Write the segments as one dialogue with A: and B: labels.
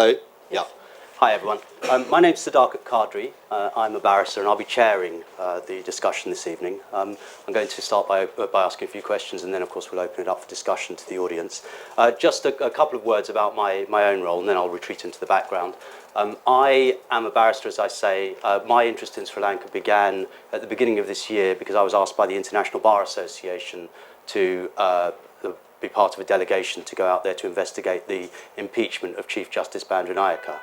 A: Hello. Yeah.
B: Hi everyone. My name's Sadakat Qadri. I'm a barrister and I'll be chairing the discussion this evening. I'm going to start by asking a few questions and then of course we'll open it up for discussion to the audience. Just a couple of words about my own role and then I'll retreat into the background. I am a barrister, as I say. My interest in Sri Lanka began at the beginning of this year because I was asked by the International Bar Association to be part of a delegation to go out there to investigate the impeachment of Chief Justice Bandaranaike.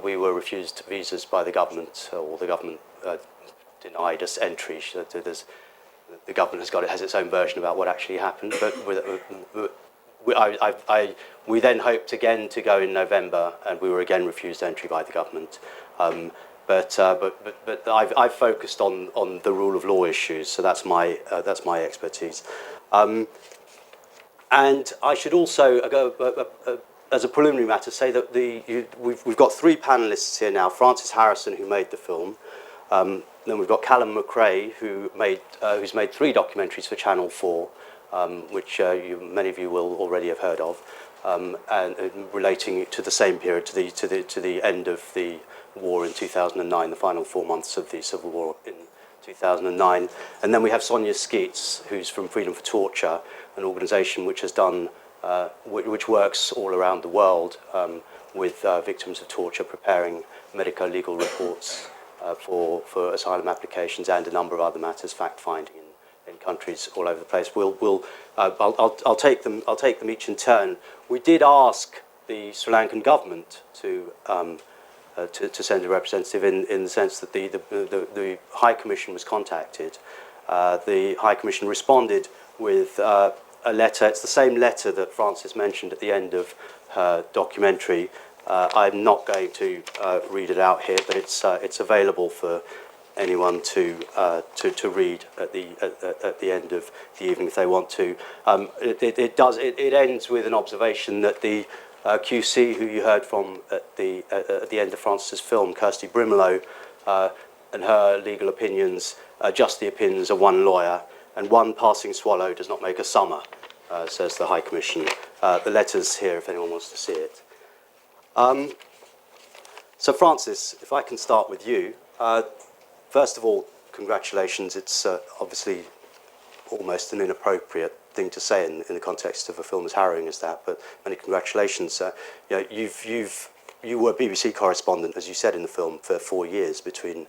B: We were refused visas by the government, or the government denied us entry. The government has its own version about what actually happened, but we then hoped again to go in November, and we were again refused entry by the government. But I've focused on the rule of law issues, so that's my expertise. And I should also, as a preliminary matter, say that we've got three panelists here now. Francis Harrison, who made the film. Then we've got Callum McRae, who's made 3 documentaries for Channel 4, which many of you will already have heard of, and relating to the same period, to the end of the war in 2009, the final 4 months of the civil war in 2009. And then we have Sonia Skeets, who's from Freedom for Torture, an organisation which has done, which works all around the world with victims of torture, preparing medico-legal reports for asylum applications and a number of other matters, fact-finding in countries all over the place. I'll take them each in turn. We did ask the Sri Lankan government to send a representative in the sense that the High Commission was contacted. The High Commission responded with a letter. It's the same letter that Frances mentioned at the end of her documentary. I'm not going to read it out here, but it's available for anyone to read at the end of the evening if they want to. It ends with an observation that the QC, who you heard from at the end of Frances's film, Kirsty Brimelow, and her legal opinions, just the opinions of one lawyer, and one passing swallow does not make a summer, says the High Commission. The letter's here if anyone wants to see it. So Frances, if I can start with you. First of all, congratulations. It's obviously almost an inappropriate thing to say in the context of a film as harrowing as that, but many congratulations. You were BBC correspondent, as you said in the film, for 4 years, between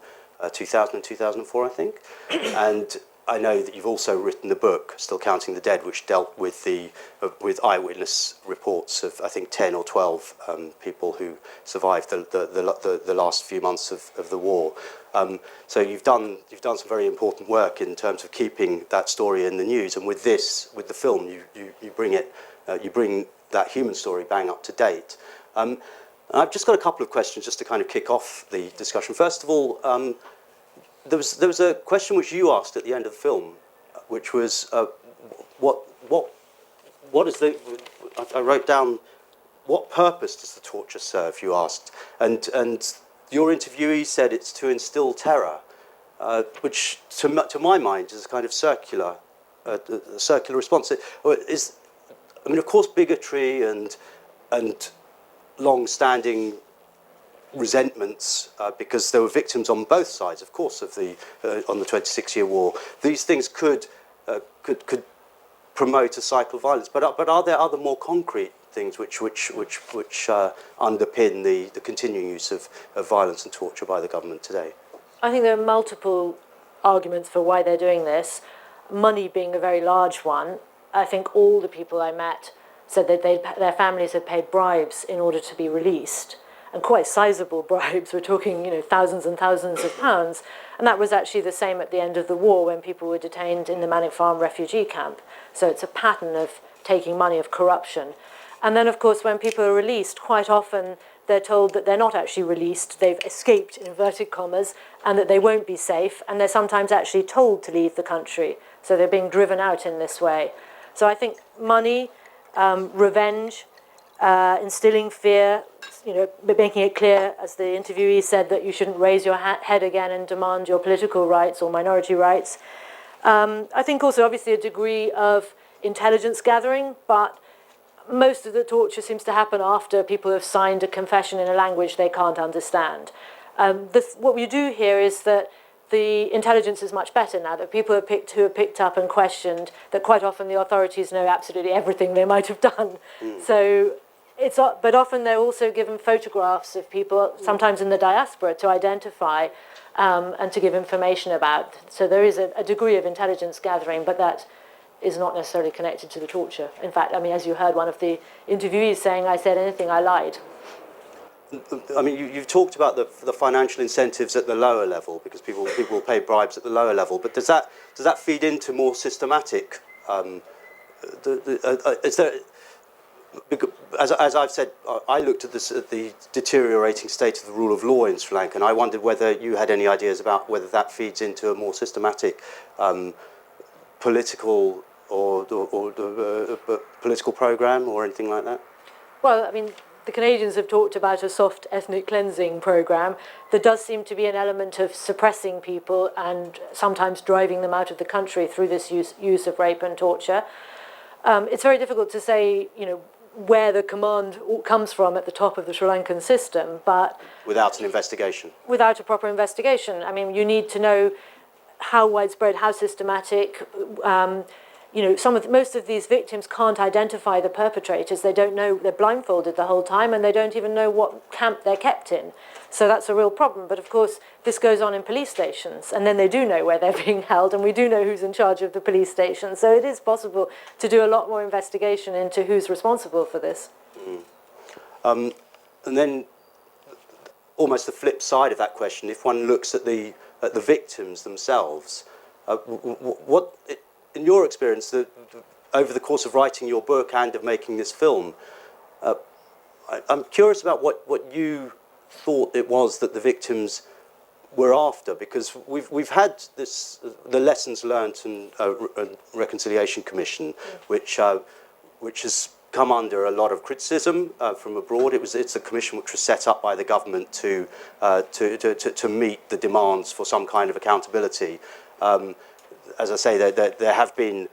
B: 2000 and 2004, I think. And I know that you've also written the book, Still Counting the Dead, which dealt with with eyewitness reports of, I think, 10 or 12 people who survived the last few months of the war. So you've done some very important work in terms of keeping that story in the news, and with the film, you bring that human story bang up to date. I've just got a couple of questions just to kind of kick off the discussion. First of all, there was a question which you asked at the end of the film, which was what is the? I wrote down, what purpose does the torture serve? You asked, and your interviewee said it's to instill terror, which to my mind is a kind of circular response. I mean, of course, bigotry and long-standing resentments, because there were victims on both sides, of course, of on the 26-year war. These things could promote a cycle of violence, but are there other more concrete things which underpin the continuing use of violence and torture by the government today?
C: I think there are multiple arguments for why they're doing this, money being a very large one. I think all the people I met said that their families had paid bribes in order to be released, and quite sizable bribes. We're talking, thousands and thousands of pounds. And that was actually the same at the end of the war when people were detained in the Manic Farm refugee camp. So it's a pattern of taking money, of corruption. And then, of course, when people are released, quite often they're told that they're not actually released, they've escaped, in inverted commas, and that they won't be safe, and they're sometimes actually told to leave the country. So they're being driven out in this way. So I think money, revenge, instilling fear, making it clear, as the interviewee said, that you shouldn't raise your head again and demand your political rights or minority rights. I think also, obviously, a degree of intelligence gathering, but most of the torture seems to happen after people have signed a confession in a language they can't understand. What we do here is that the intelligence is much better now, that people who have picked up and questioned, that quite often the authorities know absolutely everything they might have done. So but often they're also given photographs of people, sometimes in the diaspora, to identify and to give information about. So there is a degree of intelligence gathering, but that is not necessarily connected to the torture. In fact, I mean, as you heard one of the interviewees saying, I said anything, I lied.
B: I mean, you've talked about the financial incentives at the lower level, because people will pay bribes at the lower level. But does that feed into more systematic? Is there? As I've said, I looked at the deteriorating state of the rule of law in Sri Lanka, and I wondered whether you had any ideas about whether that feeds into a more systematic political or political program or anything like that.
C: Well, I mean, the Canadians have talked about a soft ethnic cleansing program. There does seem to be an element of suppressing people and sometimes driving them out of the country through this use of rape and torture. It's very difficult to say, where the command comes from at the top of the Sri Lankan system, but
B: without an investigation.
C: Without a proper investigation. I mean, you need to know how widespread, how systematic. Most of these victims can't identify the perpetrators. They don't know, they're blindfolded the whole time, and they don't even know what camp they're kept in. So that's a real problem. But of course, this goes on in police stations, and then they do know where they're being held, and we do know who's in charge of the police station. So it is possible to do a lot more investigation into who's responsible for this.
B: And then, almost the flip side of that question, if one looks at the victims themselves, in your experience, over the course of writing your book and of making this film, I'm curious about what you thought it was that the victims were after, because we've had the Lessons Learned and Reconciliation Commission, which has come under a lot of criticism from abroad. It's a commission which was set up by the government to meet the demands for some kind of accountability. As I say, there have been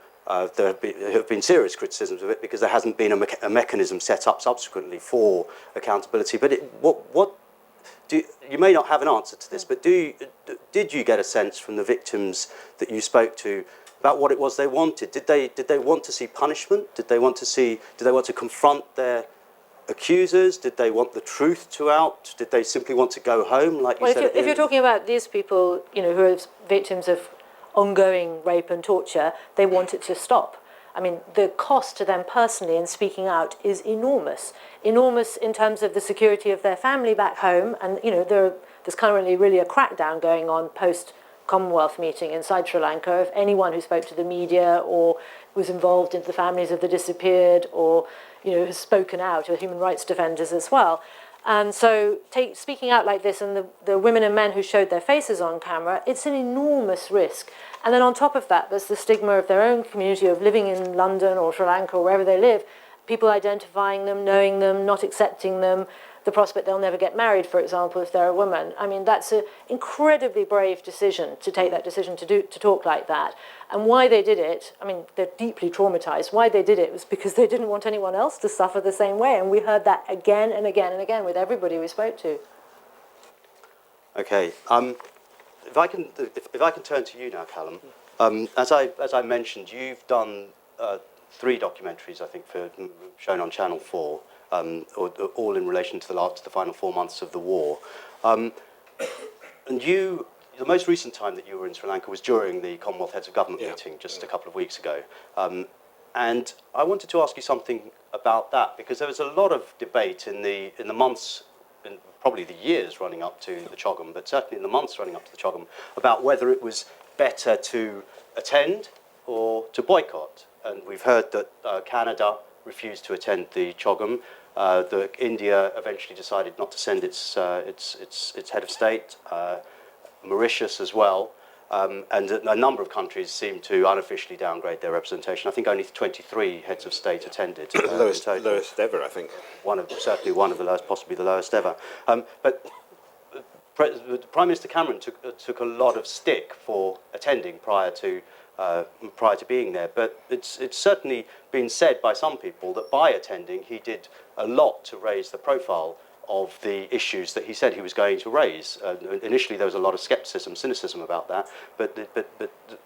B: serious criticisms of it because there hasn't been a mechanism set up subsequently for accountability. But you may not have an answer to this, but did you get a sense from the victims that you spoke to about what it was they wanted? Did they want to see punishment? Did they want to confront their accusers? Did they want the truth to out? Did they simply want to go home, like you said?
C: If you're talking about these people, who are victims of ongoing rape and torture, they want it to stop. I mean, the cost to them personally in speaking out is enormous. Enormous in terms of the security of their family back home. And, there's currently really a crackdown going on post-Commonwealth meeting inside Sri Lanka of anyone who spoke to the media or was involved in the families of the disappeared or, has spoken out, or human rights defenders as well. And so speaking out like this, and the women and men who showed their faces on camera, it's an enormous risk. And then on top of that, there's the stigma of their own community of living in London or Sri Lanka or wherever they live, people identifying them, knowing them, not accepting them, the prospect they'll never get married, for example, if they're a woman. I mean, that's an incredibly brave decision to take that decision to talk like that. And why they did it, I mean, they're deeply traumatized. Why they did it was because they didn't want anyone else to suffer the same way. And we heard that again and again and again with everybody we spoke to.
B: Okay. If I can turn to you now, Callum. As I mentioned, you've done 3 documentaries, I think, shown on Channel 4, all in relation to the final 4 months of the war. And the most recent time that you were in Sri Lanka was during the Commonwealth Heads of Government meeting just a couple of weeks ago. And I wanted to ask you something about that, because there was a lot of debate in the months, in probably the years running up to the CHOGM, but certainly in the months running up to the CHOGM, about whether it was better to attend or to boycott. And we've heard that Canada refused to attend the CHOGM. India eventually decided not to send its head of state. Mauritius as well, and a number of countries seem to unofficially downgrade their representation. I think only 23 heads of state attended.
A: Lowest ever, I think.
B: Certainly one of the lowest, possibly the lowest ever. But Prime Minister Cameron took a lot of stick for attending prior to prior to being there. But it's certainly been said by some people that by attending, he did a lot to raise the profile of the issues that he said he was going to raise. Initially, there was a lot of skepticism, cynicism about that, but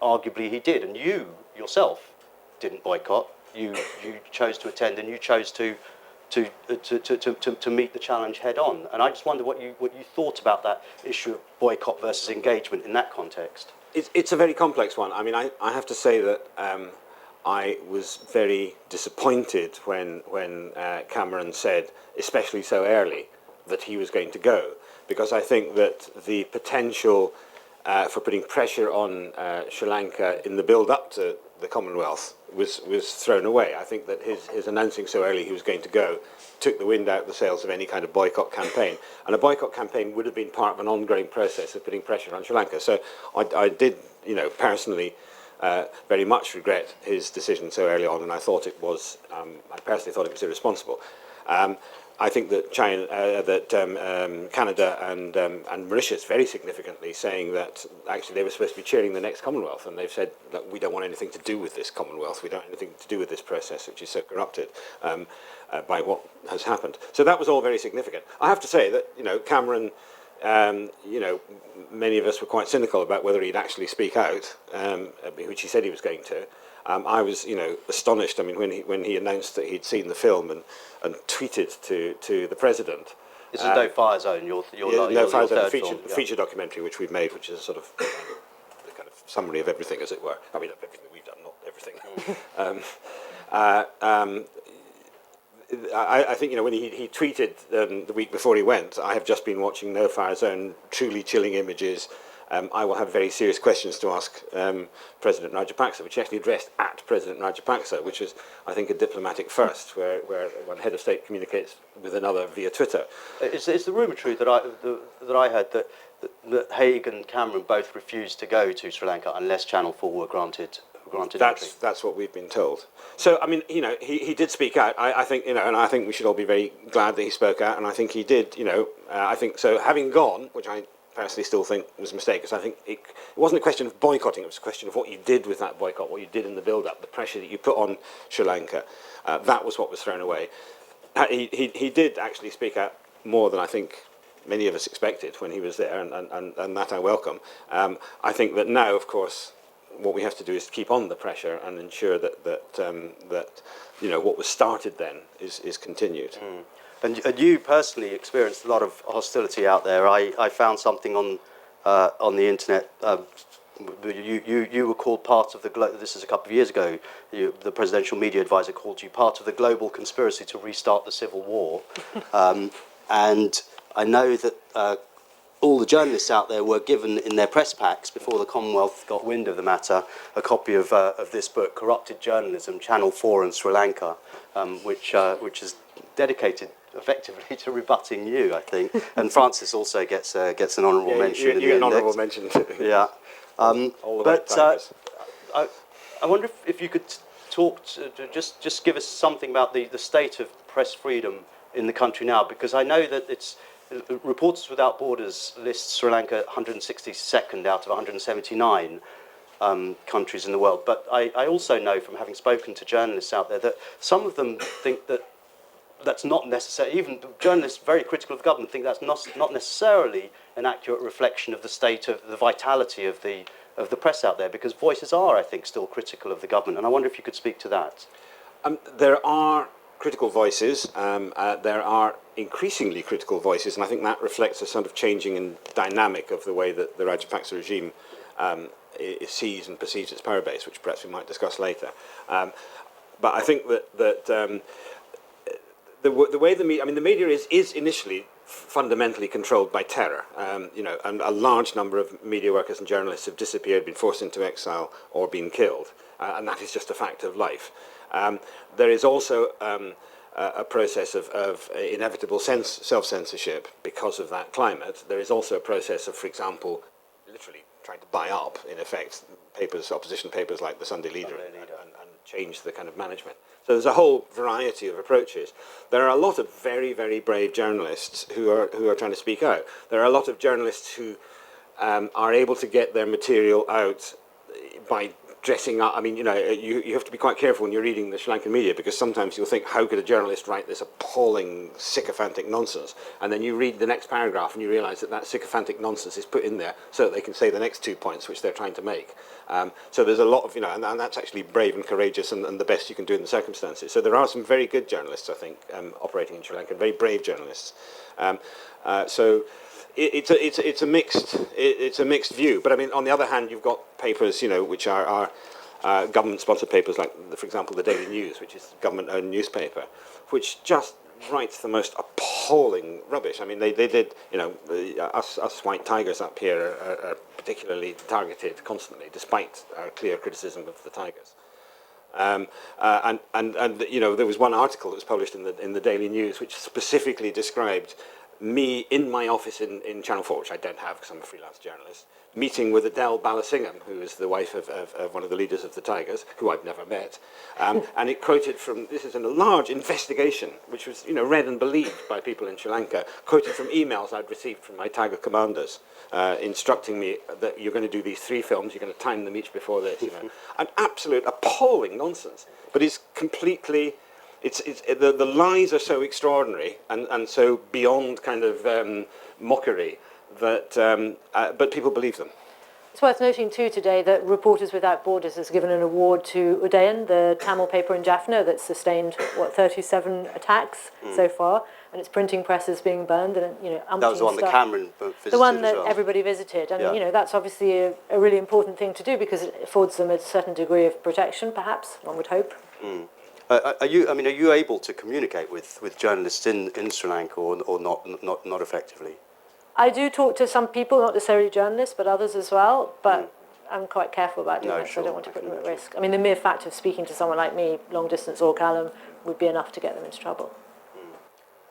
B: arguably he did. And you yourself didn't boycott. You chose to attend, and you chose to meet the challenge head on. And I just wonder what you thought about that issue of boycott versus engagement in that context.
A: It's a very complex one. I mean, I have to say that I was very disappointed when Cameron said, especially so early, that he was going to go, because I think that the potential for putting pressure on Sri Lanka in the build-up to the Commonwealth was thrown away. I think that his announcing so early he was going to go took the wind out of the sails of any kind of boycott campaign. And a boycott campaign would have been part of an ongoing process of putting pressure on Sri Lanka. So I did, personally, very much regret his decision so early on, and I thought it was, I personally thought it was irresponsible. I think that Canada and Mauritius very significantly saying that actually they were supposed to be cheering the next Commonwealth, and they've said that we don't want anything to do with this Commonwealth, we don't want anything to do with this process which is so corrupted by what has happened. So that was all very significant. I have to say that Cameron, many of us were quite cynical about whether he'd actually speak out, which he said he was going to. I was, astonished. I mean, when he announced that he'd seen the film and tweeted to the president.
B: This is No Fire Zone. Your
A: No Fire Zone,
B: film,
A: feature documentary which we've made, which is a sort of the kind of summary of everything, as it were. I mean, everything we've done, not everything. I think when he tweeted the week before he went, I have just been watching No Fire Zone, truly chilling images. I will have very serious questions to ask President Rajapaksa, which he actually addressed at President Rajapaksa, which is, I think, a diplomatic first, where one head of state communicates with another via Twitter.
B: Is the rumour true that I heard that Haig and Cameron both refused to go to Sri Lanka unless Channel 4 were granted entry?
A: That's what we've been told. So, I mean, he did speak out. I think, and I think we should all be very glad that he spoke out, and I think he did, I think so. Having gone, which I personally still think was a mistake, because I think it wasn't a question of boycotting, it was a question of what you did with that boycott, what you did in the build-up, the pressure that you put on Sri Lanka. That was what was thrown away. He did actually speak out more than I think many of us expected when he was there, and that I welcome. I think that now, of course, what we have to do is keep on the pressure and ensure that what was started then is continued. Mm.
B: And you personally experienced a lot of hostility out there. I found something on the internet. You were called part of the. This is a couple of years ago. The presidential media advisor called you part of the global conspiracy to restart the civil war. And I know that all the journalists out there were given in their press packs before the Commonwealth got wind of the matter a copy of this book, Corrupted Journalism, Channel 4 and Sri Lanka, which is dedicated effectively to rebutting you, I think. And Francis also gets an honourable mention.
A: You get an honourable mention too.
B: Yeah. But I wonder if you could talk just give us something about the state of press freedom in the country now, because I know that it's Reporters Without Borders lists Sri Lanka 162nd out of 179 countries in the world. But I also know from having spoken to journalists out there that some of them think that's not necessary. Even journalists very critical of the government think that's not necessarily an accurate reflection of the state of the vitality of the press out there, because voices are, I think, still critical of the government. And I wonder if you could speak to that.
A: There are critical voices. There are increasingly critical voices, and I think that reflects a sort of changing in dynamic of the way that the Rajapaksa regime sees and perceives its power base, which perhaps we might discuss later. But I think that the way the media is initially fundamentally controlled by terror. And a large number of media workers and journalists have disappeared, been forced into exile, or been killed, and that is just a fact of life. There is also a process of inevitable self-censorship because of that climate. There is also a process of, for example, literally trying to buy up, in effect, opposition papers like the Sunday Leader, and change the kind of management. So there's a whole variety of approaches. There are a lot of very, very brave journalists who are trying to speak out. There are a lot of journalists who are able to get their material out by dressing up. I mean, you have to be quite careful when you're reading the Sri Lankan media, because sometimes you'll think, how could a journalist write this appalling, sycophantic nonsense? And then you read the next paragraph and you realise that sycophantic nonsense is put in there so that they can say the next 2 points which they're trying to make. So there's a lot of, and that's actually brave and courageous and the best you can do in the circumstances. So there are some very good journalists, I think, operating in Sri Lanka, very brave journalists. So it's a mixed view. But I mean, on the other hand, you've got papers, which are government-sponsored papers, like, for example, the Daily News, which is a government-owned newspaper, which just writes the most appalling rubbish. I mean, they did, us white tigers up here are particularly targeted constantly, despite our clear criticism of the tigers. And there was one article that was published in the Daily News which specifically described me in my office in Channel 4, which I don't have because I'm a freelance journalist, meeting with Adele Balasingham, who is the wife of one of the leaders of the Tigers, who I've never met. And it quoted from, this is in a large investigation, which was read and believed by people in Sri Lanka, quoted from emails I'd received from my Tiger commanders, instructing me that you're going to do these 3 films, you're going to time them each before this. An absolute appalling nonsense. But it's completely... the lies are so extraordinary and so beyond kind of mockery that but people believe them.
C: It's worth noting too today that Reporters Without Borders has given an award to Udayan, the Tamil paper in Jaffna that's sustained 37 attacks so far, and its printing press is being burned, and
B: that was the one that Cameron visited.
C: The one that
B: as well.
C: everybody visited, and that's obviously a really important thing to do because it affords them a certain degree of protection, perhaps one would hope.
B: Are you able to communicate with journalists in Sri Lanka or not effectively?
C: I do talk to some people, not necessarily journalists, but others as well. But I'm quite careful about doing that, so I don't want to put them at risk. I mean, the mere fact of speaking to someone like me, long distance or Callum, would be enough to get them into trouble.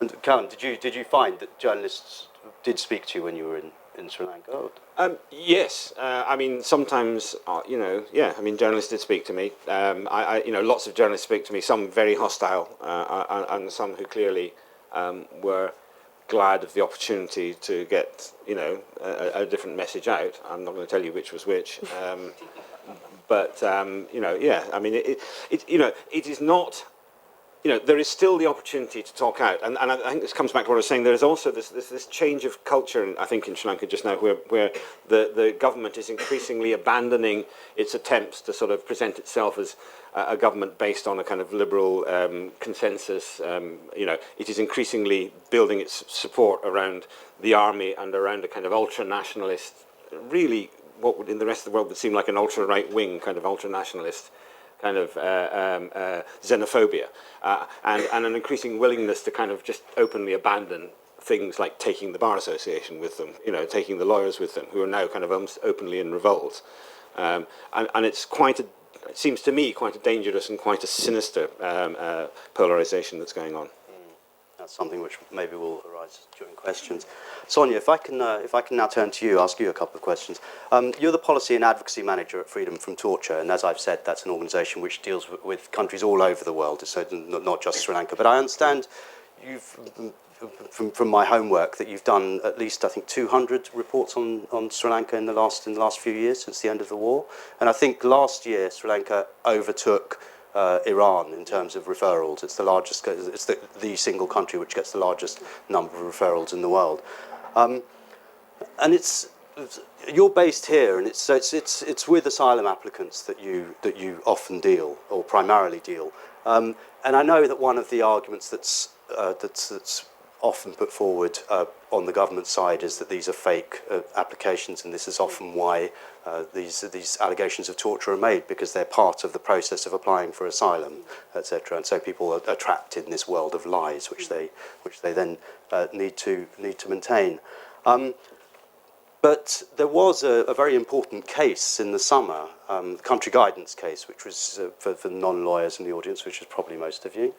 B: And Callum, did you find that journalists did speak to you when you were in Sri Lanka?
A: Yes, I mean sometimes journalists did speak to me. Lots of journalists speak to me. Some very hostile, and some who clearly were glad of the opportunity to get a different message out. I'm not going to tell you which was which, but I mean it is not. There is still the opportunity to talk out, and I think this comes back to what I was saying. There is also this change of culture, I think, in Sri Lanka just now, where the government is increasingly abandoning its attempts to sort of present itself as a government based on a kind of liberal consensus. It is increasingly building its support around the army and around a kind of ultra-nationalist, really what would in the rest of the world would seem like an ultra-right-wing kind of ultra-nationalist kind of xenophobia, and an increasing willingness to kind of just openly abandon things like taking the Bar Association with them, taking the lawyers with them, who are now kind of openly in revolt. And it's it seems to me, quite a dangerous and quite a sinister polarisation that's going on.
B: That's something which maybe will arise during questions. Sonia, if I can now turn to you, ask you a couple of questions. You're the policy and advocacy manager at Freedom from Torture, and as I've said, that's an organisation which deals with countries all over the world, so not just Sri Lanka. But I understand you've, from my homework, that you've done at least, I think, 200 reports on Sri Lanka in the last few years since the end of the war, and I think last year Sri Lanka overtook Iran in terms of referrals. It's the largest. It's the single country which gets the largest number of referrals in the world, and you're based here, and it's with asylum applicants that you often deal or primarily deal. And I know that one of the arguments that's often put forward on the government side is that these are fake applications, and this is often why these allegations of torture are made, because they're part of the process of applying for asylum, etc. And so people are trapped in this world of lies, which they then need to maintain. But there was a very important case in the summer, the country guidance case, which was for non-lawyers in the audience, which is probably most of you.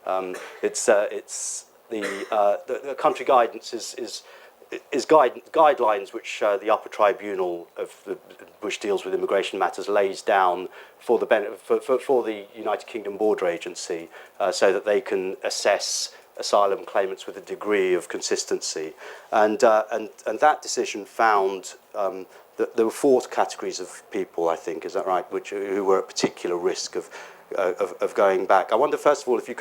B: The country guidance is guidelines which the upper tribunal which deals with immigration matters lays down for the United Kingdom Border Agency, so that they can assess asylum claimants with a degree of consistency. And that decision found that there were 4 categories of people, I think, is that right, who were at particular risk of going back. I wonder, first of all, if you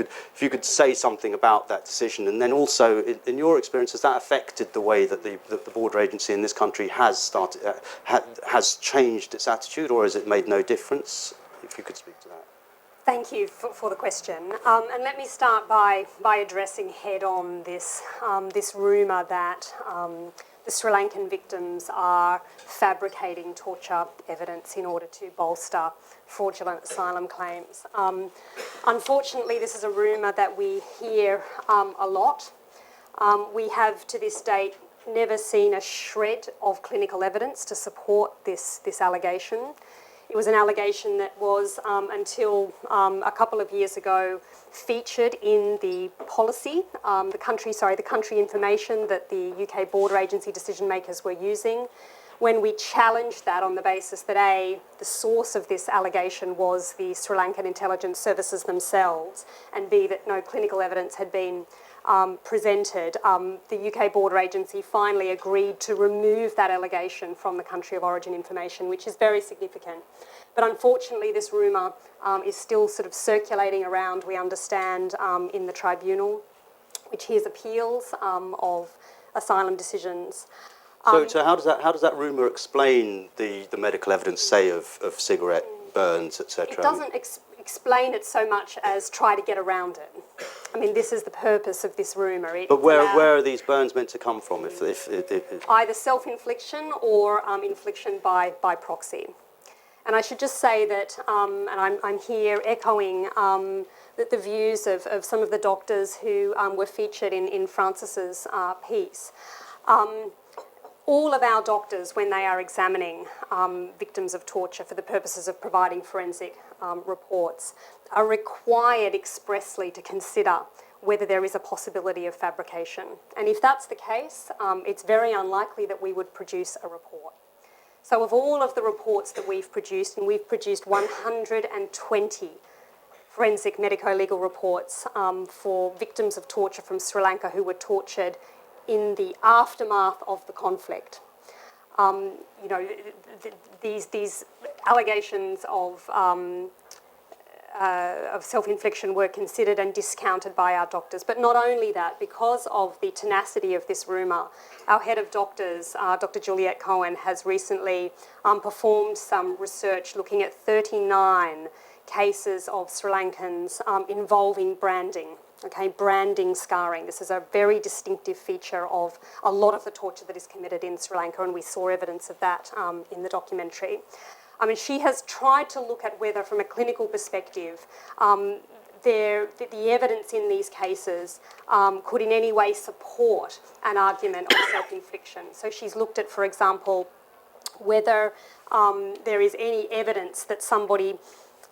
B: could say something about that decision, and then also, in your experience, has that affected the way that the border agency in this country has changed its attitude, or has it made no difference? If you could speak to that.
D: Thank you for the question. And let me start by addressing head-on this rumour that the Sri Lankan victims are fabricating torture evidence in order to bolster fraudulent asylum claims. Unfortunately, this is a rumour that we hear a lot. We have, to this date, never seen a shred of clinical evidence to support this allegation. It was an allegation that was, until a couple of years ago, featured in the policy, the country information that the UK border agency decision makers were using. When we challenged that on the basis that A, the source of this allegation was the Sri Lankan intelligence services themselves, and B, that no clinical evidence had been presented, the UK border agency finally agreed to remove that allegation from the country of origin information, which is very significant. But unfortunately, this rumour is still sort of circulating around, we understand, in the tribunal, which hears appeals of asylum decisions.
B: So how does that rumour explain the medical evidence, say, of cigarette burns, etc.?
D: It doesn't explain it so much as try to get around it. I mean, this is the purpose of this rumour.
B: But where are these burns meant to come from? If
D: either self-infliction or infliction by proxy. And I should just say that, and I'm here echoing the views of some of the doctors who were featured in Francis's piece. All of our doctors, when they are examining victims of torture for the purposes of providing forensic reports, are required expressly to consider whether there is a possibility of fabrication. And if that's the case, it's very unlikely that we would produce a report. So of all of the reports that we've produced, and we've produced 120 forensic medico-legal reports for victims of torture from Sri Lanka who were tortured in the aftermath of the conflict. These allegations of self-infliction were considered and discounted by our doctors. But not only that, because of the tenacity of this rumour, our head of doctors, Dr. Juliette Cohen, has recently performed some research looking at 39 cases of Sri Lankans involving branding. Okay, branding scarring. This is a very distinctive feature of a lot of the torture that is committed in Sri Lanka, and we saw evidence of that in the documentary. I mean, she has tried to look at whether, from a clinical perspective, the evidence in these cases could in any way support an argument of self-infliction. So she's looked at, for example, whether there is any evidence that somebody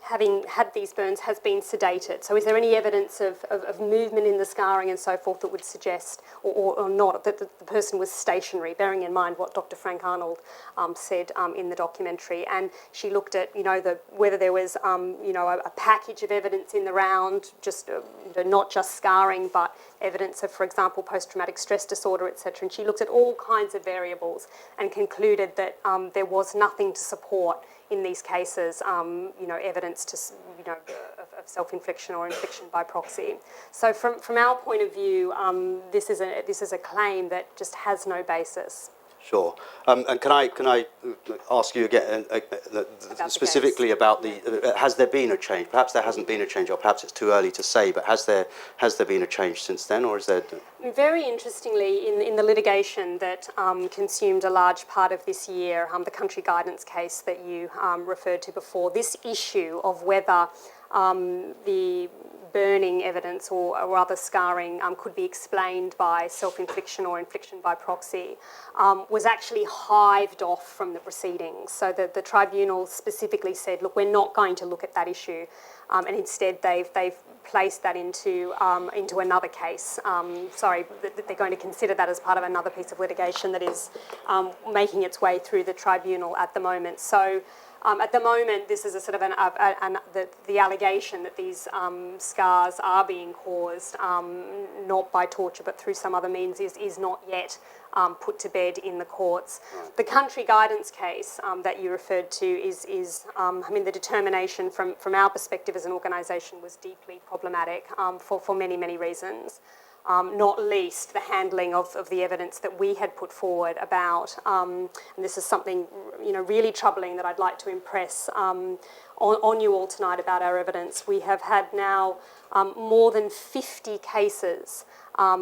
D: having had these burns has been sedated. So is there any evidence of movement in the scarring and so forth that would suggest, or not, that the person was stationary, bearing in mind what Dr. Frank Arnold said in the documentary. And she looked at, whether there was, a package of evidence in the round, just not just scarring, but evidence of, for example, post-traumatic stress disorder, etc. And she looked at all kinds of variables and concluded that there was nothing to support in these cases, evidence to, of self-infliction or infliction by proxy. So from our point of view, this is a claim that just has no basis.
B: Sure. And can I ask you again specifically about has there been a change? Perhaps there hasn't been a change, or perhaps it's too early to say. But has there been a change since then, or is there?
D: Very interestingly, in the litigation that consumed a large part of this year, the country guidance case that you referred to before, this issue of whether the burning evidence or other scarring could be explained by self-infliction or infliction by proxy was actually hived off from the proceedings. So the tribunal specifically said, look, we're not going to look at that issue, and instead they've placed that into another case. They're going to consider that as part of another piece of litigation that is making its way through the tribunal at the moment. So At the moment, this is a sort of the allegation that these scars are being caused not by torture but through some other means is not yet put to bed in the courts. Right. The country guidance case that you referred to is I mean, the determination from our perspective as an organisation was deeply problematic for many, many reasons. Not least the handling of the evidence that we had put forward about, and this is something really troubling that I'd like to impress on you all tonight about our evidence. We have had now more than 50 cases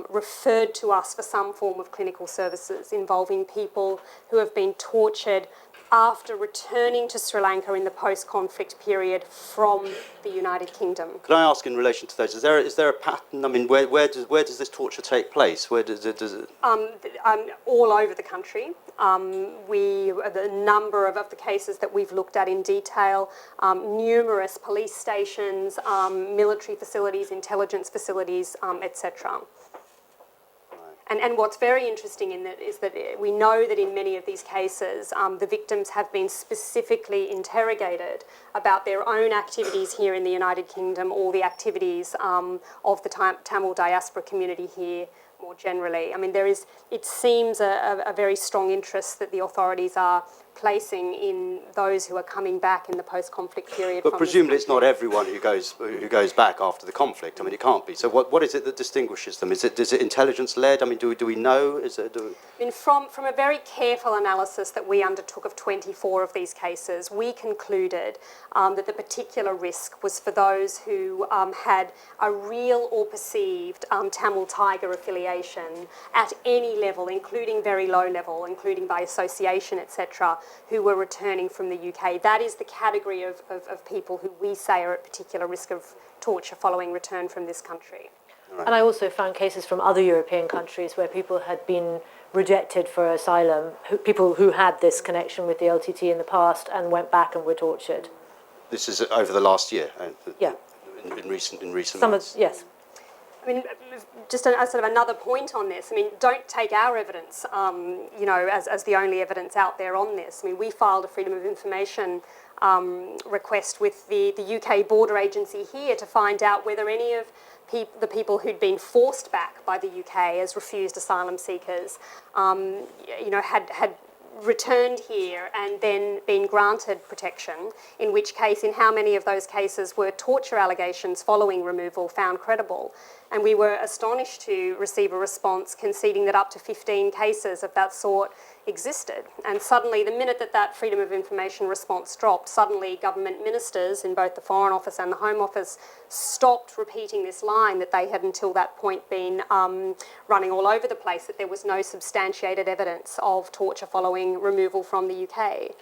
D: referred to us for some form of clinical services involving people who have been tortured after returning to Sri Lanka in the post-conflict period from the United Kingdom.
B: Can I ask in relation to those, is there a pattern? I mean, where does this torture take place? Where does it?
D: All over the country. The number of the cases that we've looked at in detail, numerous police stations, military facilities, intelligence facilities, etc. And what's very interesting in that is that we know that in many of these cases, the victims have been specifically interrogated about their own activities here in the United Kingdom or the activities of the Tamil diaspora community here more generally. I mean, it seems a very strong interest that the authorities are placing in those who are coming back in the post-conflict period.
B: But presumably it's not everyone who goes back after the conflict. I mean, it can't be. So what is it that distinguishes them? Is it intelligence-led? I mean, do we know?
D: I mean, from a very careful analysis that we undertook of 24 of these cases, we concluded that the particular risk was for those who had a real or perceived Tamil Tiger affiliation at any level, including very low level, including by association, etc., who were returning from the UK. That is the category of people who we say are at particular risk of torture following return from this country.
C: Right. And I also found cases from other European countries where people had been rejected for asylum, people who had this connection with the LTT in the past and went back and were tortured.
B: This is over the last year?
C: Yeah.
B: In recent months?
C: Yes.
D: I mean, just a sort of another point on this. I mean, don't take our evidence, as the only evidence out there on this. I mean, we filed a Freedom of Information request with the UK Border Agency here to find out whether any of the people who'd been forced back by the UK as refused asylum seekers, had returned here and then been granted protection, in which case, in how many of those cases were torture allegations following removal found credible. And we were astonished to receive a response conceding that up to 15 cases of that sort existed. And suddenly, the minute that Freedom of Information response dropped, suddenly government ministers in both the Foreign Office and the Home Office stopped repeating this line that they had until that point been running all over the place, that there was no substantiated evidence of torture following removal from the UK.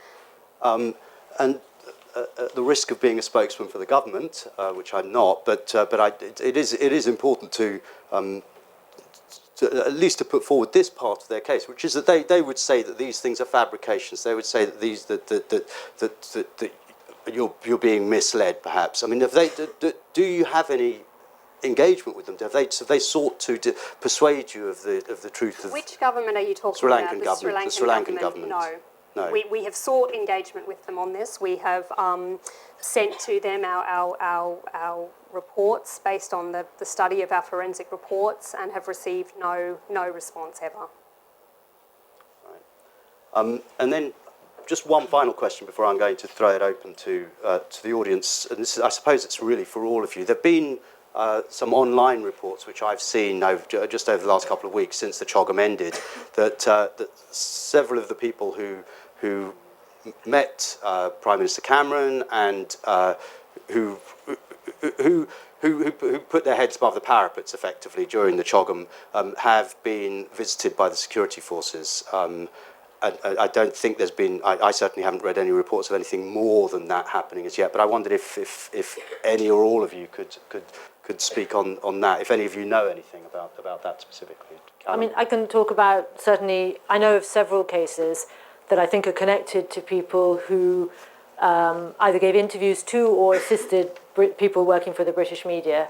B: The risk of being a spokesman for the government, which I'm not, but it is important to at least to put forward this part of their case, which is that they would say that these things are fabrications. They would say that that you're being misled, perhaps. I mean, do you have any engagement with them? Have they sought to persuade you of the truth of
D: which government are you talking about?
B: The Sri Lankan government.
D: No. We have sought engagement with them on this. We have sent to them our reports based on the study of our forensic reports and have received no response ever.
B: Right. And then just one final question before I'm going to throw it open to the audience. And this is, I suppose it's really for all of you. There have been some online reports which I've seen just over the last couple of weeks since the CHOGM ended, that several of the people who met Prime Minister Cameron and who put their heads above the parapets effectively during the CHOGM have been visited by the security forces. I don't think there's been, I certainly haven't read any reports of anything more than that happening as yet, but I wondered if any or all of you could speak on that, if any of you know anything about that specifically.
C: I mean, I can talk about, certainly, I know of several cases that I think are connected to people who either gave interviews to or assisted people working for the British media.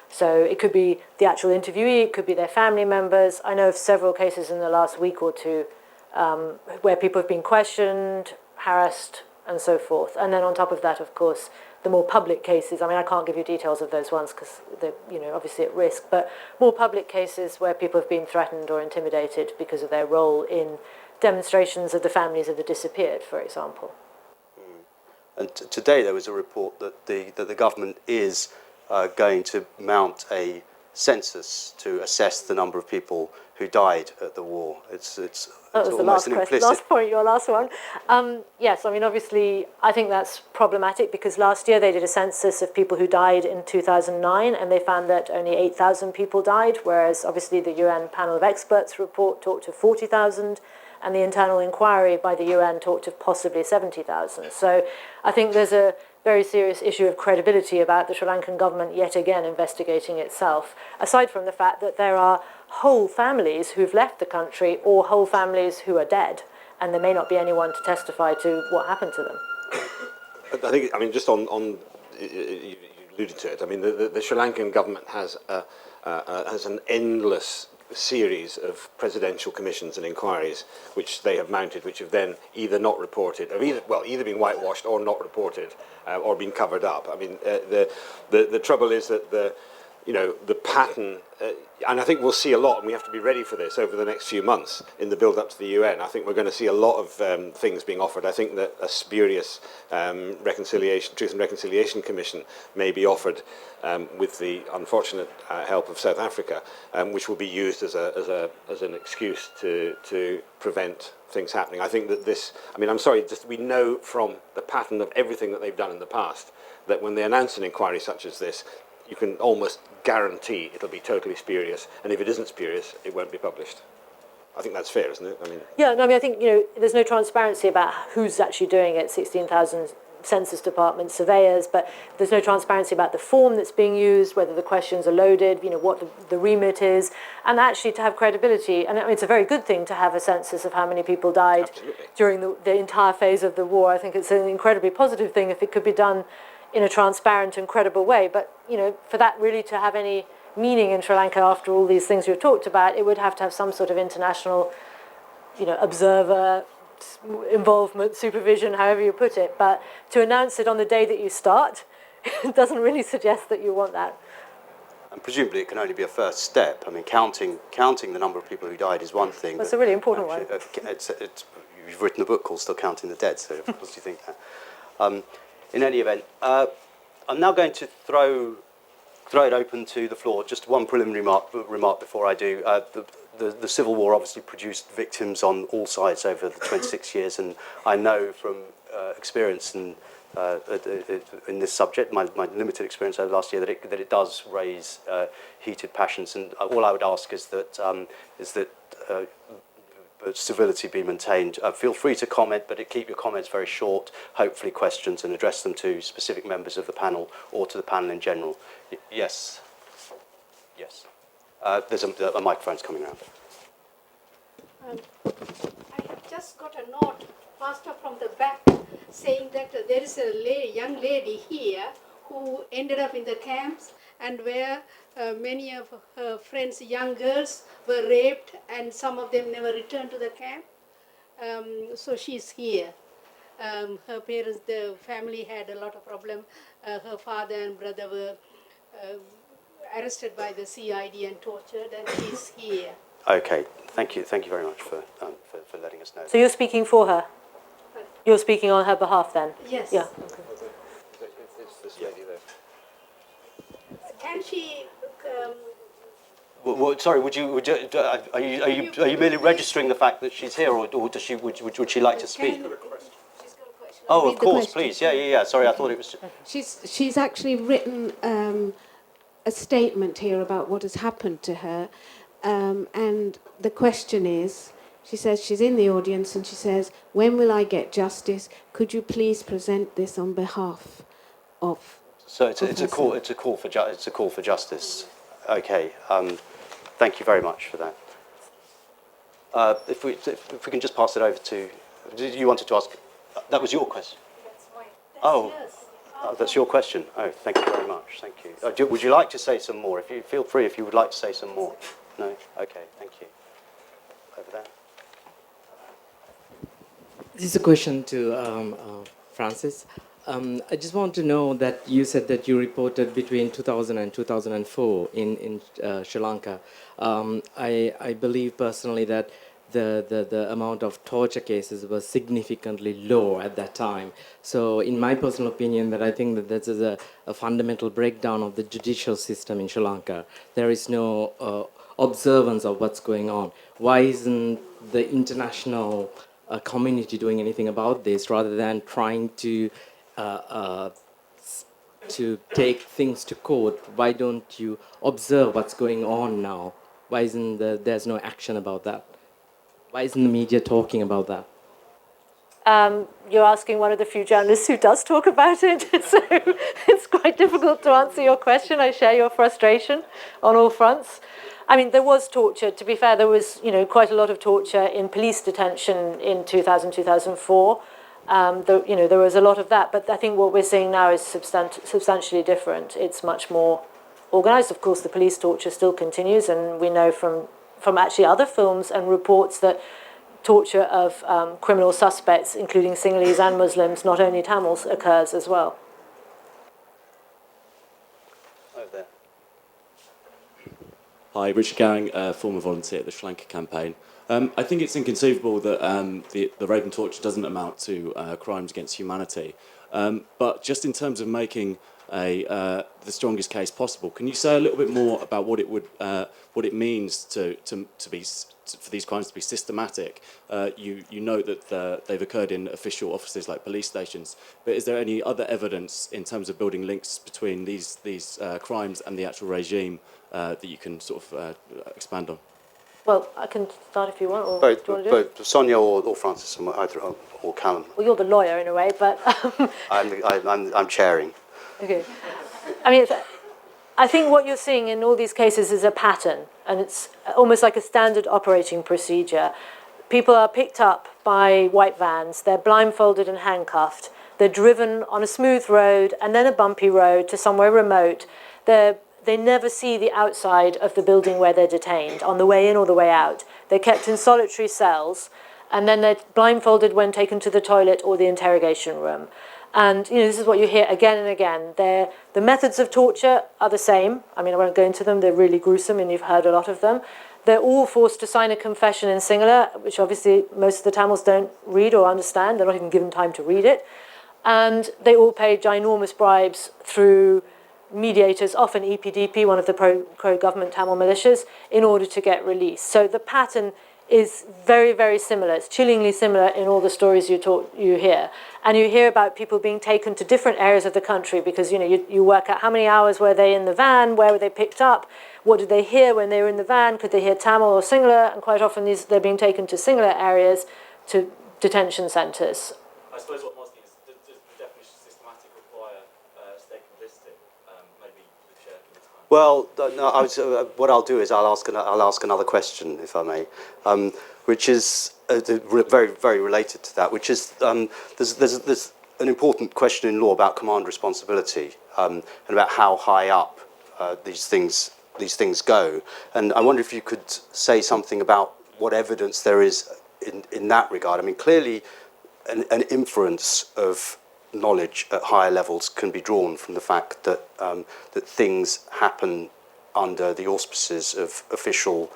C: So it could be the actual interviewee, it could be their family members. I know of several cases in the last week or two where people have been questioned, harassed, and so forth. And then on top of that, of course, the more public cases, I mean, I can't give you details of those ones because they're, obviously at risk, but more public cases where people have been threatened or intimidated because of their role in demonstrations of the families of the disappeared, for example.
B: And today there was a report that the government is going to mount a census to assess the number of people who died at the war.
C: That was the last question, last point, your last one. Yes, I mean, obviously, I think that's problematic because last year they did a census of people who died in 2009 and they found that only 8,000 people died, whereas obviously the UN panel of experts report talked of 40,000 and the internal inquiry by the UN talked of possibly 70,000. So I think there's a very serious issue of credibility about the Sri Lankan government yet again investigating itself, aside from the fact that there are whole families who've left the country or whole families who are dead, and there may not be anyone to testify to what happened to them.
A: I mean, just on you alluded to it. I mean, the Sri Lankan government has an endless series of presidential commissions and inquiries which they have mounted, which have then either not reported, or either been whitewashed or not reported, or been covered up. I mean, the trouble is that the pattern, and I think we'll see a lot, and we have to be ready for this over the next few months in the build-up to the UN. I think we're going to see a lot of things being offered. I think that a spurious Truth and Reconciliation Commission may be offered with the unfortunate help of South Africa, which will be used as an excuse to prevent things happening. I think that I'm sorry, we know from the pattern of everything that they've done in the past that when they announce an inquiry such as this, you can almost guarantee it'll be totally spurious, and if it isn't spurious, it won't be published. I think that's fair, isn't it?
C: I think there's no transparency about who's actually doing it. 16,000 Census Department surveyors, but there's no transparency about the form that's being used, whether the questions are loaded, what the remit is, and actually to have credibility. And it's a very good thing to have a census of how many people died during the entire phase of the war. I think it's an incredibly positive thing if it could be done in a transparent and credible way. But, for that really to have any meaning in Sri Lanka after all these things we've talked about, it would have to have some sort of international, observer involvement, supervision, however you put it. But to announce it on the day that you start, it doesn't really suggest that you want that.
B: And presumably it can only be a first step. I mean, counting the number of people who died is one thing.
C: That's a really important one.
B: You've written a book called Still Counting the Dead, so of course you think that. In any event, I'm now going to throw it open to the floor. Just one preliminary remark before I do. The Civil War obviously produced victims on all sides over the 26 years, and I know from experience in this subject, my limited experience over the last year, that it does raise heated passions. And all I would ask is that civility be maintained. Feel free to comment, but keep your comments very short, hopefully questions, and address them to specific members of the panel or to the panel in general. Yes. Yes. There's a microphone's coming around.
E: I have just got a note, Pastor, from the back, saying that there is a young lady here who ended up in the camps, and where many of her friends, young girls, were raped, and some of them never returned to the camp. So she's here. Her parents, the family had a lot of problem. Her father and brother were arrested by the CID and tortured, and she's here.
B: Okay, thank you very much for letting us know.
C: So you're speaking for her? You're speaking on her behalf then?
E: Yes.
C: Yeah.
A: It's this lady there.
E: Can she?
B: Sorry, would you? Are you merely registering the fact that she's here, or does she? Would she like to speak?
E: She's got a question.
B: Oh, of course, please. Yeah. Sorry, I thought it was.
F: She's actually written a statement here about what has happened to her, and the question is, she says she's in the audience, and she says, "When will I get justice? Could you please present this on behalf of?"
B: So it's a call for justice. Okay. Thank you very much for that. If we can just pass it over to. Did you wanted to ask? That was your question. That's your question. Oh, thank you very much. Thank you. Would you like to say some more? If you feel free, if you would like to say some more. No. Okay. Thank you. Over there.
G: This is a question to Francis. I just want to know that you said that you reported between 2000 and 2004 in Sri Lanka. I believe personally that the amount of torture cases was significantly low at that time. So in my personal opinion, that I think that this is a fundamental breakdown of the judicial system in Sri Lanka. There is no observance of what's going on. Why isn't the international community doing anything about this rather than trying to take things to court? Why don't you observe what's going on now? Why isn't there's no action about that? Why isn't the media talking about that?
C: You're asking one of the few journalists who does talk about it, so it's quite difficult to answer your question. I share your frustration on all fronts. I mean, there was torture. To be fair, there was, quite a lot of torture in police detention in 2000, 2004. There was a lot of that, but I think what we're seeing now is substantially different. It's much more organised. Of course, the police torture still continues, and we know from actually other films and reports that torture of criminal suspects, including Sinhalese and Muslims, not only Tamils, occurs as well.
B: Over there.
H: Hi, Richard Gowing, former volunteer at the Sri Lanka campaign. I think it's inconceivable that the rape and torture doesn't amount to crimes against humanity. But just in terms of making the strongest case possible, can you say a little bit more about what it means for these crimes to be systematic? You note that they've occurred in official offices like police stations, but is there any other evidence in terms of building links between these crimes and the actual regime that you can sort of expand on?
C: Well, I can start if you want. Or do you want to do it?
B: Both Sonia or Francis, or Callum.
C: Well, you're the lawyer in a way, but
B: I'm chairing.
C: Okay. I mean, I think what you're seeing in all these cases is a pattern, and it's almost like a standard operating procedure. People are picked up by white vans, they're blindfolded and handcuffed, they're driven on a smooth road and then a bumpy road to somewhere remote. They never see the outside of the building where they're detained, on the way in or the way out. They're kept in solitary cells, and then they're blindfolded when taken to the toilet or the interrogation room. And this is what you hear again and again. The methods of torture are the same. I mean, I won't go into them. They're really gruesome, and you've heard a lot of them. They're all forced to sign a confession in Sinhala, which obviously most of the Tamils don't read or understand. They're not even given time to read it. And they all pay ginormous bribes through mediators, often EPDP, one of the pro-government Tamil militias, in order to get released. So the pattern is very, very similar. It's chillingly similar in all the stories you hear. And you hear about people being taken to different areas of the country because, you work out how many hours were they in the van, where were they picked up, what did they hear when they were in the van, could they hear Tamil or Sinhala, and quite often they're being taken to Sinhala areas, to detention centres.
H: I suppose what I'm asking is, does the definition of systematic require state complicity? Maybe the share of the time.
B: Well, no, what I'll do is I'll ask another question, if I may, which is very, very related to that. Which is there's an important question in law about command responsibility and about how high up these things go. And I wonder if you could say something about what evidence there is in that regard. I mean, clearly, an inference of knowledge at higher levels can be drawn from the fact that that things happen under the auspices of official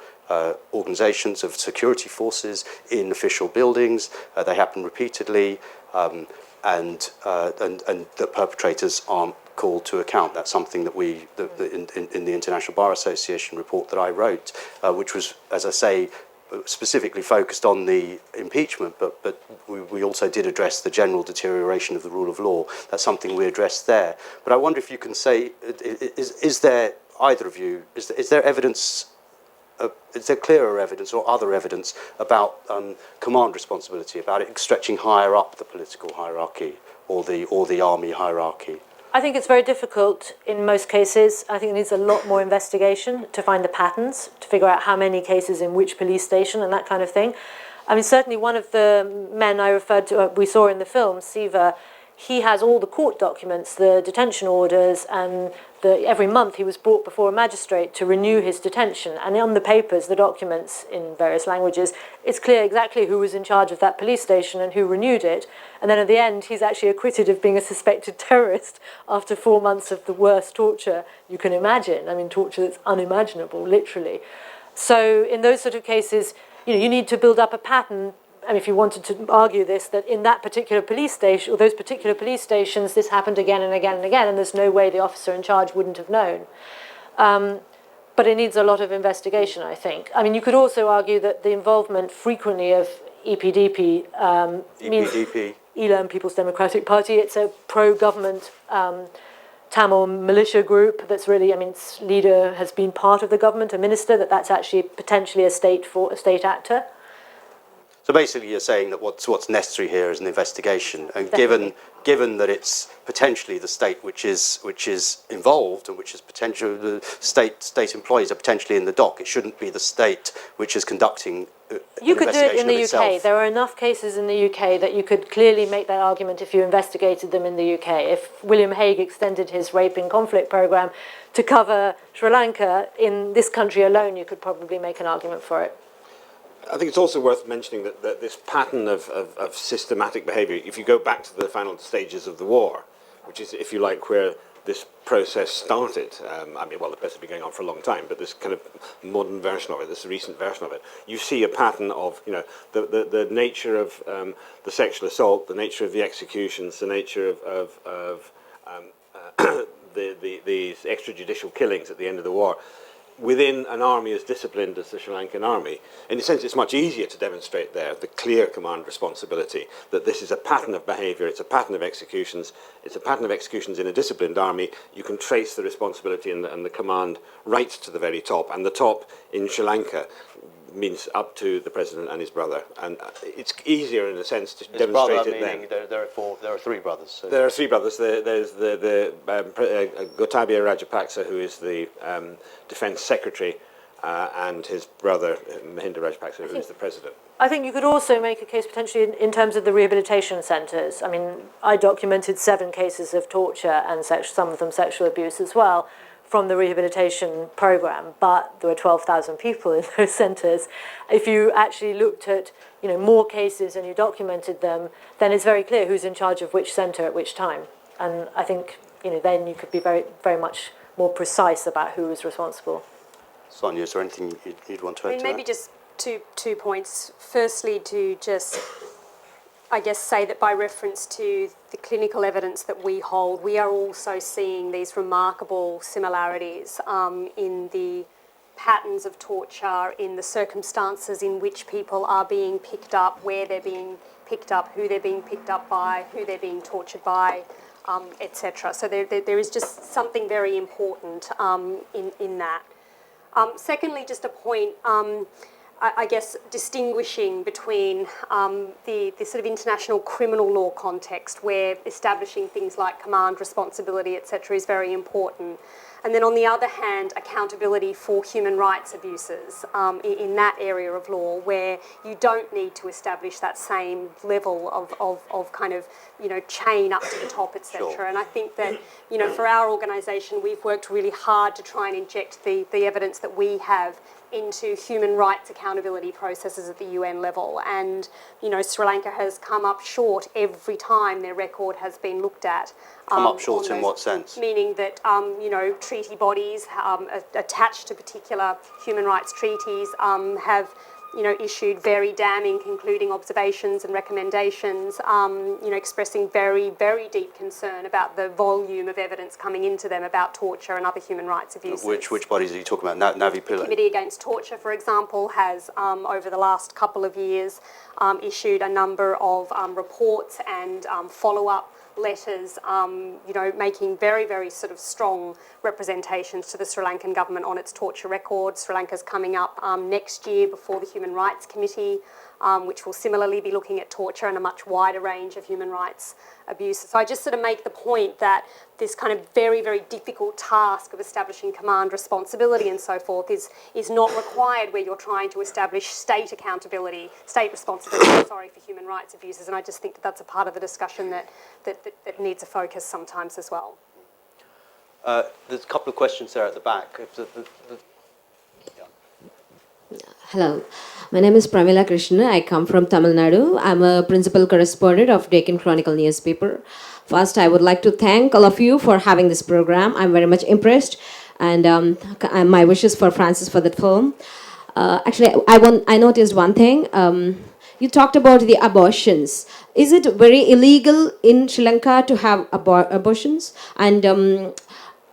B: organisations, of security forces in official buildings. They happen repeatedly, and that perpetrators aren't called to account. That's something that in the International Bar Association report that I wrote, which was, as I say, specifically focused on the impeachment, but we also did address the general deterioration of the rule of law. That's something we addressed there. But I wonder if you can say, is there, either of you, is there evidence, is there clearer evidence or other evidence about command responsibility, about it stretching higher up the political hierarchy or the army hierarchy?
C: I think it's very difficult in most cases. I think it needs a lot more investigation to find the patterns, to figure out how many cases in which police station and that kind of thing. I mean, certainly one of the men I referred to, we saw in the film, Siva, he has all the court documents, the detention orders, and every month he was brought before a magistrate to renew his detention. And on the papers, the documents in various languages, it's clear exactly who was in charge of that police station and who renewed it. And then at the end, he's actually acquitted of being a suspected terrorist after 4 months of the worst torture you can imagine. I mean, torture that's unimaginable, literally. So in those sort of cases, you need to build up a pattern. And if you wanted to argue this, that in that particular police station, or those particular police stations, this happened again and again and again, and there's no way the officer in charge wouldn't have known. But it needs a lot of investigation, I think. I mean, you could also argue that the involvement frequently of EPDP means Elam People's Democratic Party. It's a pro-government Tamil militia group that's really, I mean, its leader has been part of the government, a minister, that's actually potentially a state actor.
B: So basically, you're saying that what's necessary here is an investigation, and given that it's potentially the state which is involved and which is potentially the state employees are potentially in the dock, it shouldn't be the state which is conducting.
C: You could do it in the UK. There are enough cases in the UK that you could clearly make that argument if you investigated them in the UK. If William Hague extended his rape in conflict programme to cover Sri Lanka, in this country alone, you could probably make an argument for it.
A: I think it's also worth mentioning that this pattern of systematic behaviour, if you go back to the final stages of the war, which is, if you like, where this process started, I mean, well, the process has been going on for a long time, but this kind of modern version of it, this recent version of it, you see a pattern of, the nature of the sexual assault, the nature of the executions, the nature of these extrajudicial killings at the end of the war. Within an army as disciplined as the Sri Lankan army, in a sense it's much easier to demonstrate there the clear command responsibility, that this is a pattern of behaviour, it's a pattern of executions, it's a pattern of executions in a disciplined army. You can trace the responsibility and the command right to the very top, and the top in Sri Lanka means up to the president and his brother, and it's easier in a sense to his demonstrate brother, it then.
B: There are three brothers. So.
A: There are three brothers. There's Gotabaya Rajapaksa, who is the defence secretary, and his brother Mahinda Rajapaksa, who is the president.
C: I think you could also make a case potentially in terms of the rehabilitation centres. I mean, I documented 7 cases of torture and some of them sexual abuse as well, from the rehabilitation programme, but there were 12,000 people in those centres. If you actually looked at more cases and you documented them, then it's very clear who's in charge of which centre at which time. And I think then you could be very, very much more precise about who was responsible.
B: Sonia, is there anything you'd want to add to that?
D: Maybe just two points. Firstly, to just, I guess, say that by reference to the clinical evidence that we hold, we are also seeing these remarkable similarities in the patterns of torture, in the circumstances in which people are being picked up, where they're being picked up, who they're being picked up by, who they're being tortured by, etc. So there is just something very important in that. Secondly, just a point, I guess, distinguishing between the sort of international criminal law context, where establishing things like command, responsibility, etc. is very important. And then on the other hand, accountability for human rights abuses in that area of law, where you don't need to establish that same level of kind of, chain up to the top, etc. Sure. And I think that, for our organisation, we've worked really hard to try and inject the evidence that we have into human rights accountability processes at the UN level. And, Sri Lanka has come up short every time their record has been looked at.
B: Come up short in what sense?
D: Meaning that, treaty bodies attached to particular human rights treaties have, issued very damning concluding observations and recommendations, expressing very, very deep concern about the volume of evidence coming into them about torture and other human rights abuses.
B: Which bodies are you talking about? Navi Pillai?
D: The Committee Against Torture, for example, has, over the last couple of years, issued a number of reports and follow-up letters, making very, very sort of strong representations to the Sri Lankan government on its torture record. Sri Lanka's coming up next year before the Human Rights Committee which will similarly be looking at torture and a much wider range of human rights abuses. So I just sort of make the point that this kind of very, very difficult task of establishing command responsibility and so forth is not required where you're trying to establish state accountability, state responsibility, for human rights abuses. And I just think that that's a part of the discussion that needs a focus sometimes as well.
B: There's a couple of questions there at the back.
I: Hello, my name is Pramila Krishna. I come from Tamil Nadu. I'm a principal correspondent of Deccan Chronicle newspaper. First, I would like to thank all of you for having this program. I'm very much impressed, and my wishes for Francis for that film. Actually, I noticed one thing. You talked about the abortions. Is it very illegal in Sri Lanka to have abortions? And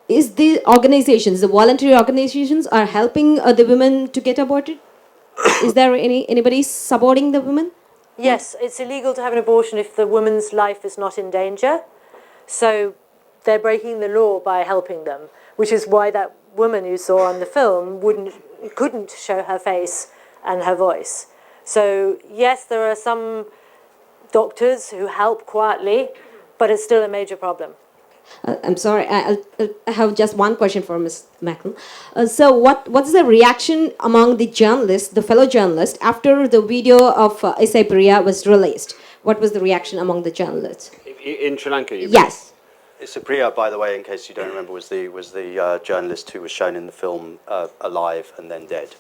I: is the organizations, the voluntary organizations, are helping the women to get aborted? Is there anybody supporting the women?
C: Yes, it's illegal to have an abortion if the woman's life is not in danger. So they're breaking the law by helping them, which is why that woman you saw on the film couldn't show her face and her voice. So yes, there are some doctors who help quietly, but it's still a major problem.
I: I'm sorry, I have just one question for Ms. Macklin. So what's the reaction among the journalists, the fellow journalists, after the video of Isai Priya was released? What was the reaction among the journalists?
A: In Sri Lanka, you mean?
I: Yes.
B: Isai Priya, by the way, in case you don't remember, was the journalist who was shown in the film alive and then dead.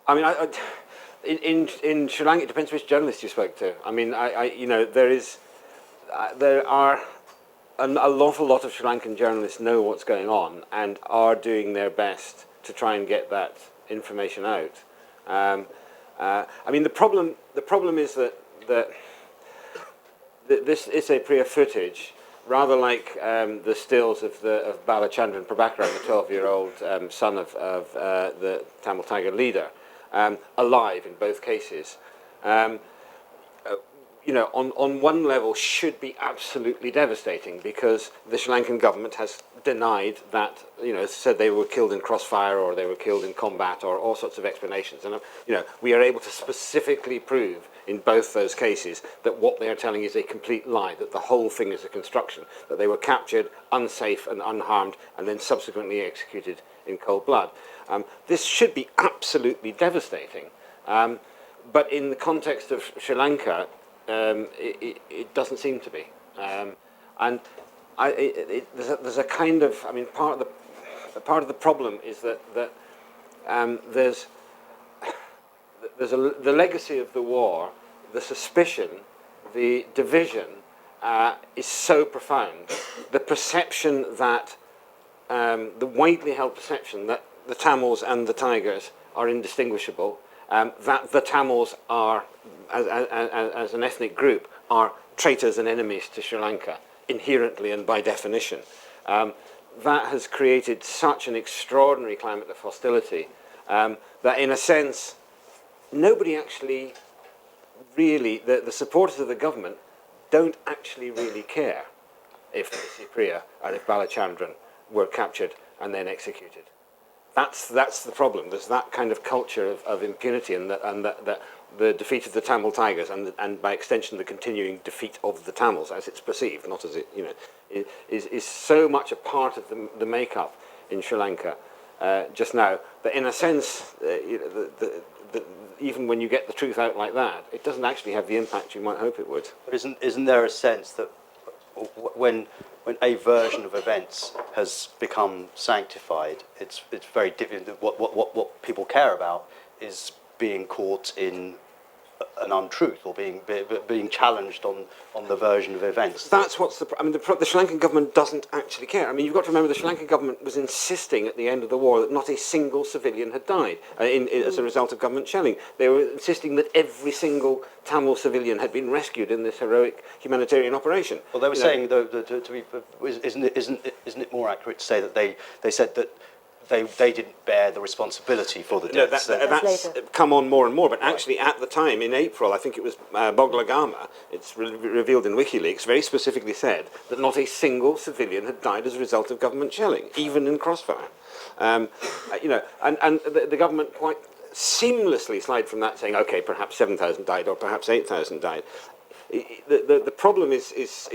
A: I mean, in Sri Lanka, it depends which journalist you spoke to. I mean, there are an awful lot of Sri Lankan journalists know what's going on and are doing their best to try and get that information out. I mean, the problem is that this Isai Priya footage, rather like the stills of Balachandran Prabhakaran, the 12-year-old son of the Tamil Tiger leader, alive in both cases, on one level should be absolutely devastating, because the Sri Lankan government has denied that, said they were killed in crossfire or they were killed in combat or all sorts of explanations. And, we are able to specifically prove in both those cases that what they are telling is a complete lie, that the whole thing is a construction, that they were captured unsafe and unharmed and then subsequently executed in cold blood. This should be absolutely devastating. But in the context of Sri Lanka, it doesn't seem to be, and there's a kind of, I mean, part of the problem is that there's the legacy of the war, the suspicion, the division is so profound. The perception that the widely held perception that the Tamils and the Tigers are indistinguishable, that the Tamils are, as an ethnic group, are traitors and enemies to Sri Lanka, inherently and by definition. That has created such an extraordinary climate of hostility that, in a sense, nobody actually really, the supporters of the government don't actually really care if Isai Priya and if Balachandran were captured and then executed. That's the problem. There's that kind of culture of impunity, and that the defeat of the Tamil Tigers and by extension the continuing defeat of the Tamils, as it's perceived, not as it, is so much a part of the makeup in Sri Lanka just now that, in a sense, even when you get the truth out like that, it doesn't actually have the impact you might hope it would.
B: But isn't there a sense that when a version of events has become sanctified, it's very difficult. What people care about is being caught in an untruth or being challenged on the version of events.
A: That's what's the. I mean, the Sri Lankan government doesn't actually care. I mean, you've got to remember the Sri Lankan government was insisting at the end of the war that not a single civilian had died as a result of government shelling. They were insisting that every single Tamil civilian had been rescued in this heroic humanitarian operation.
B: Well, they were saying, though, isn't it more accurate to say that they said that they didn't bear the responsibility for the deaths?
A: That's come on more and more, but actually at the time, in April, I think it was Boglagama, it's revealed in WikiLeaks, very specifically said that not a single civilian had died as a result of government shelling, even in crossfire. And the government quite seamlessly slide from that saying, okay, perhaps 7,000 died or perhaps 8,000 died. The problem is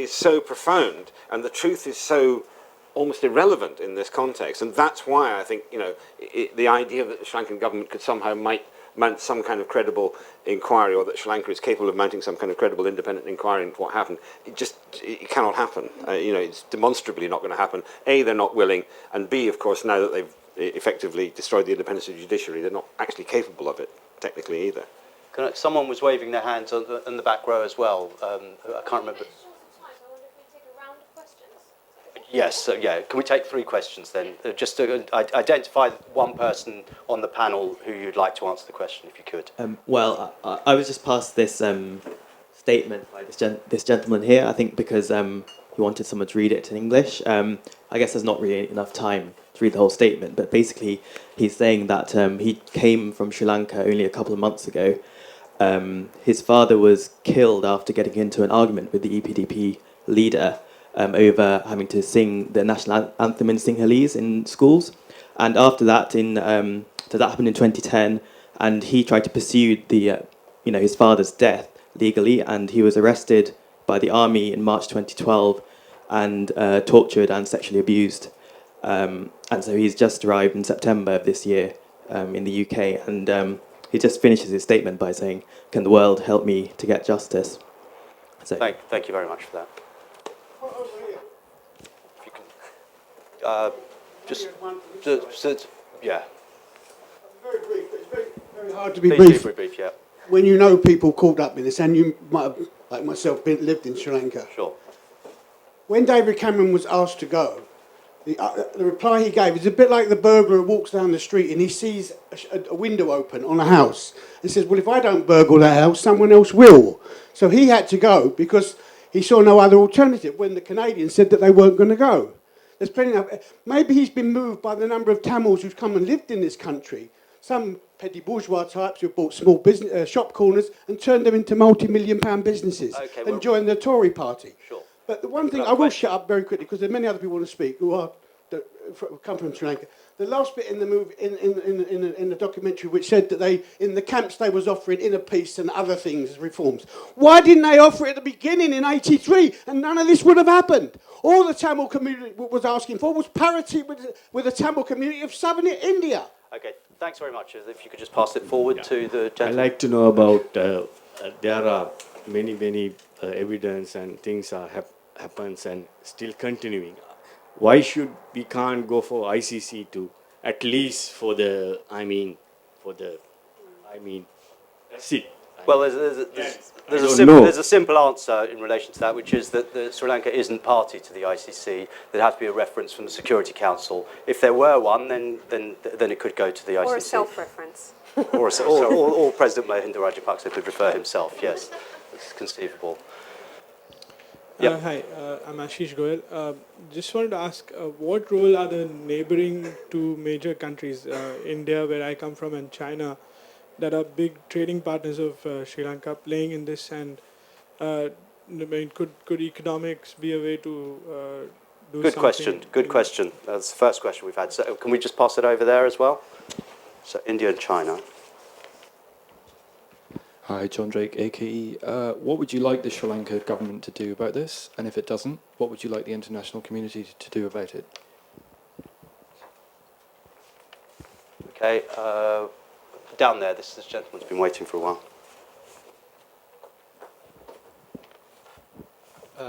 A: so profound, and the truth is so almost irrelevant in this context, and that's why I think, you know, the idea that the Sri Lankan government could somehow mount some kind of credible inquiry, or that Sri Lanka is capable of mounting some kind of credible independent inquiry into what happened, it cannot happen. You know, it's demonstrably not going to happen. A, they're not willing, and B, of course, now that they've effectively destroyed the independence of the judiciary, they're not actually capable of it, technically, either.
B: Someone was waving their hands in the back row as well. I can't remember. Yes, yeah. Can we take 3 questions then? Just to identify one person on the panel who you'd like to answer the question, if you could.
J: Well, I was just passed this statement by this gentleman here, I think because he wanted someone to read it in English. I guess there's not really enough time to read the whole statement, but basically he's saying that he came from Sri Lanka only a couple of months ago. His father was killed after getting into an argument with the EPDP leader over having to sing the national anthem in Sinhalese in schools, and after that, so that happened in 2010, and he tried to pursue his father's death legally, and he was arrested by the army in March 2012 and tortured and sexually abused, and so he's just arrived in September of this year in the UK, and he just finishes his statement by saying, "Can the world help me to get justice?" So
B: Thank you very much for that. Yeah.
K: Very brief, but it's very hard to be
B: brief.
K: brief.
B: Yeah.
K: When you know people caught up in this, and you might have, like myself, lived in Sri Lanka.
B: Sure.
K: When David Cameron was asked to go, the reply he gave is a bit like the burglar who walks down the street and he sees a window open on a house and says, well, if I don't burgle that house, someone else will. So he had to go because he saw no other alternative when the Canadians said that they weren't going to go. There's plenty of... Maybe he's been moved by the number of Tamils who've come and lived in this country. Some petty bourgeois types who've bought small business shop corners and turned them into multi-million-pound businesses and joined the Tory party.
B: Sure.
K: But the one thing, I will shut up very quickly because there are many other people who want to speak who come from Sri Lanka. The last bit in the movie, in the documentary, which said that they, in the camps, they was offering inner peace and other things as reforms. Why didn't they offer it at the beginning in '83, and none of this would have happened? All the Tamil community was asking for was parity with the Tamil community of southern India.
B: Okay, thanks very much. If you could just pass it forward to the gentleman.
L: I'd like to know about, there are many evidence and things happens and still continuing. Why should we can't go for ICC to at least for the that's it.
B: Well, there's a simple answer in relation to that, which is that Sri Lanka isn't party to the ICC. There'd have to be a reference from the Security Council. If there were one, then it could go to the ICC.
D: Or a self-reference.
B: or President Mahinda Rajapaksa could refer himself, yes. It's conceivable. Yep.
M: Hi, I'm Ashish Goyal. Just wanted to ask, what role are the neighboring two major countries, India, where I come from, and China, that are big trading partners of Sri Lanka, playing in this? And could economics be a way to do
B: Good
M: something?
B: Good question. That's the first question we've had. So can we just pass it over there as well? So India and China.
N: Hi, John Drake, AKE. What would you like the Sri Lanka government to do about this? And if it doesn't, what would you like the international community to do about it?
B: Okay, down there, this gentleman's been waiting for a while.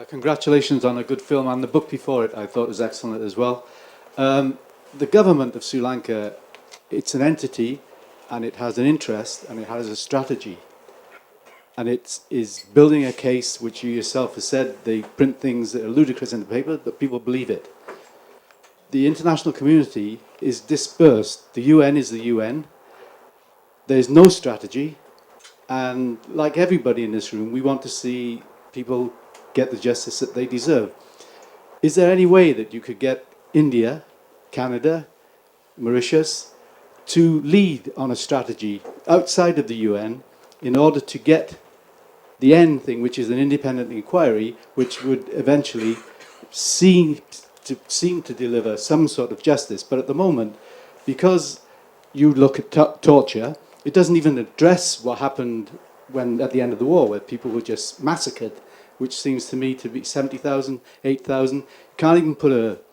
O: Congratulations on a good film, and the book before it I thought was excellent as well. The government of Sri Lanka, it's an entity, and it has an interest, and it has a strategy. And it is building a case, which you yourself have said, they print things that are ludicrous in the paper, but people believe it. The international community is dispersed. The UN is the UN. There's no strategy. And like everybody in this room, we want to see people get the justice that they deserve. Is there any way that you could get India, Canada, Mauritius, to lead on a strategy outside of the UN in order to get the end thing, which is an independent inquiry, which would eventually seem to deliver some sort of justice? But at the moment, because you look at torture, It doesn't even address what happened when at the end of the war, where people were just massacred, which seems to me to be 70,000, 8,000. You can't even put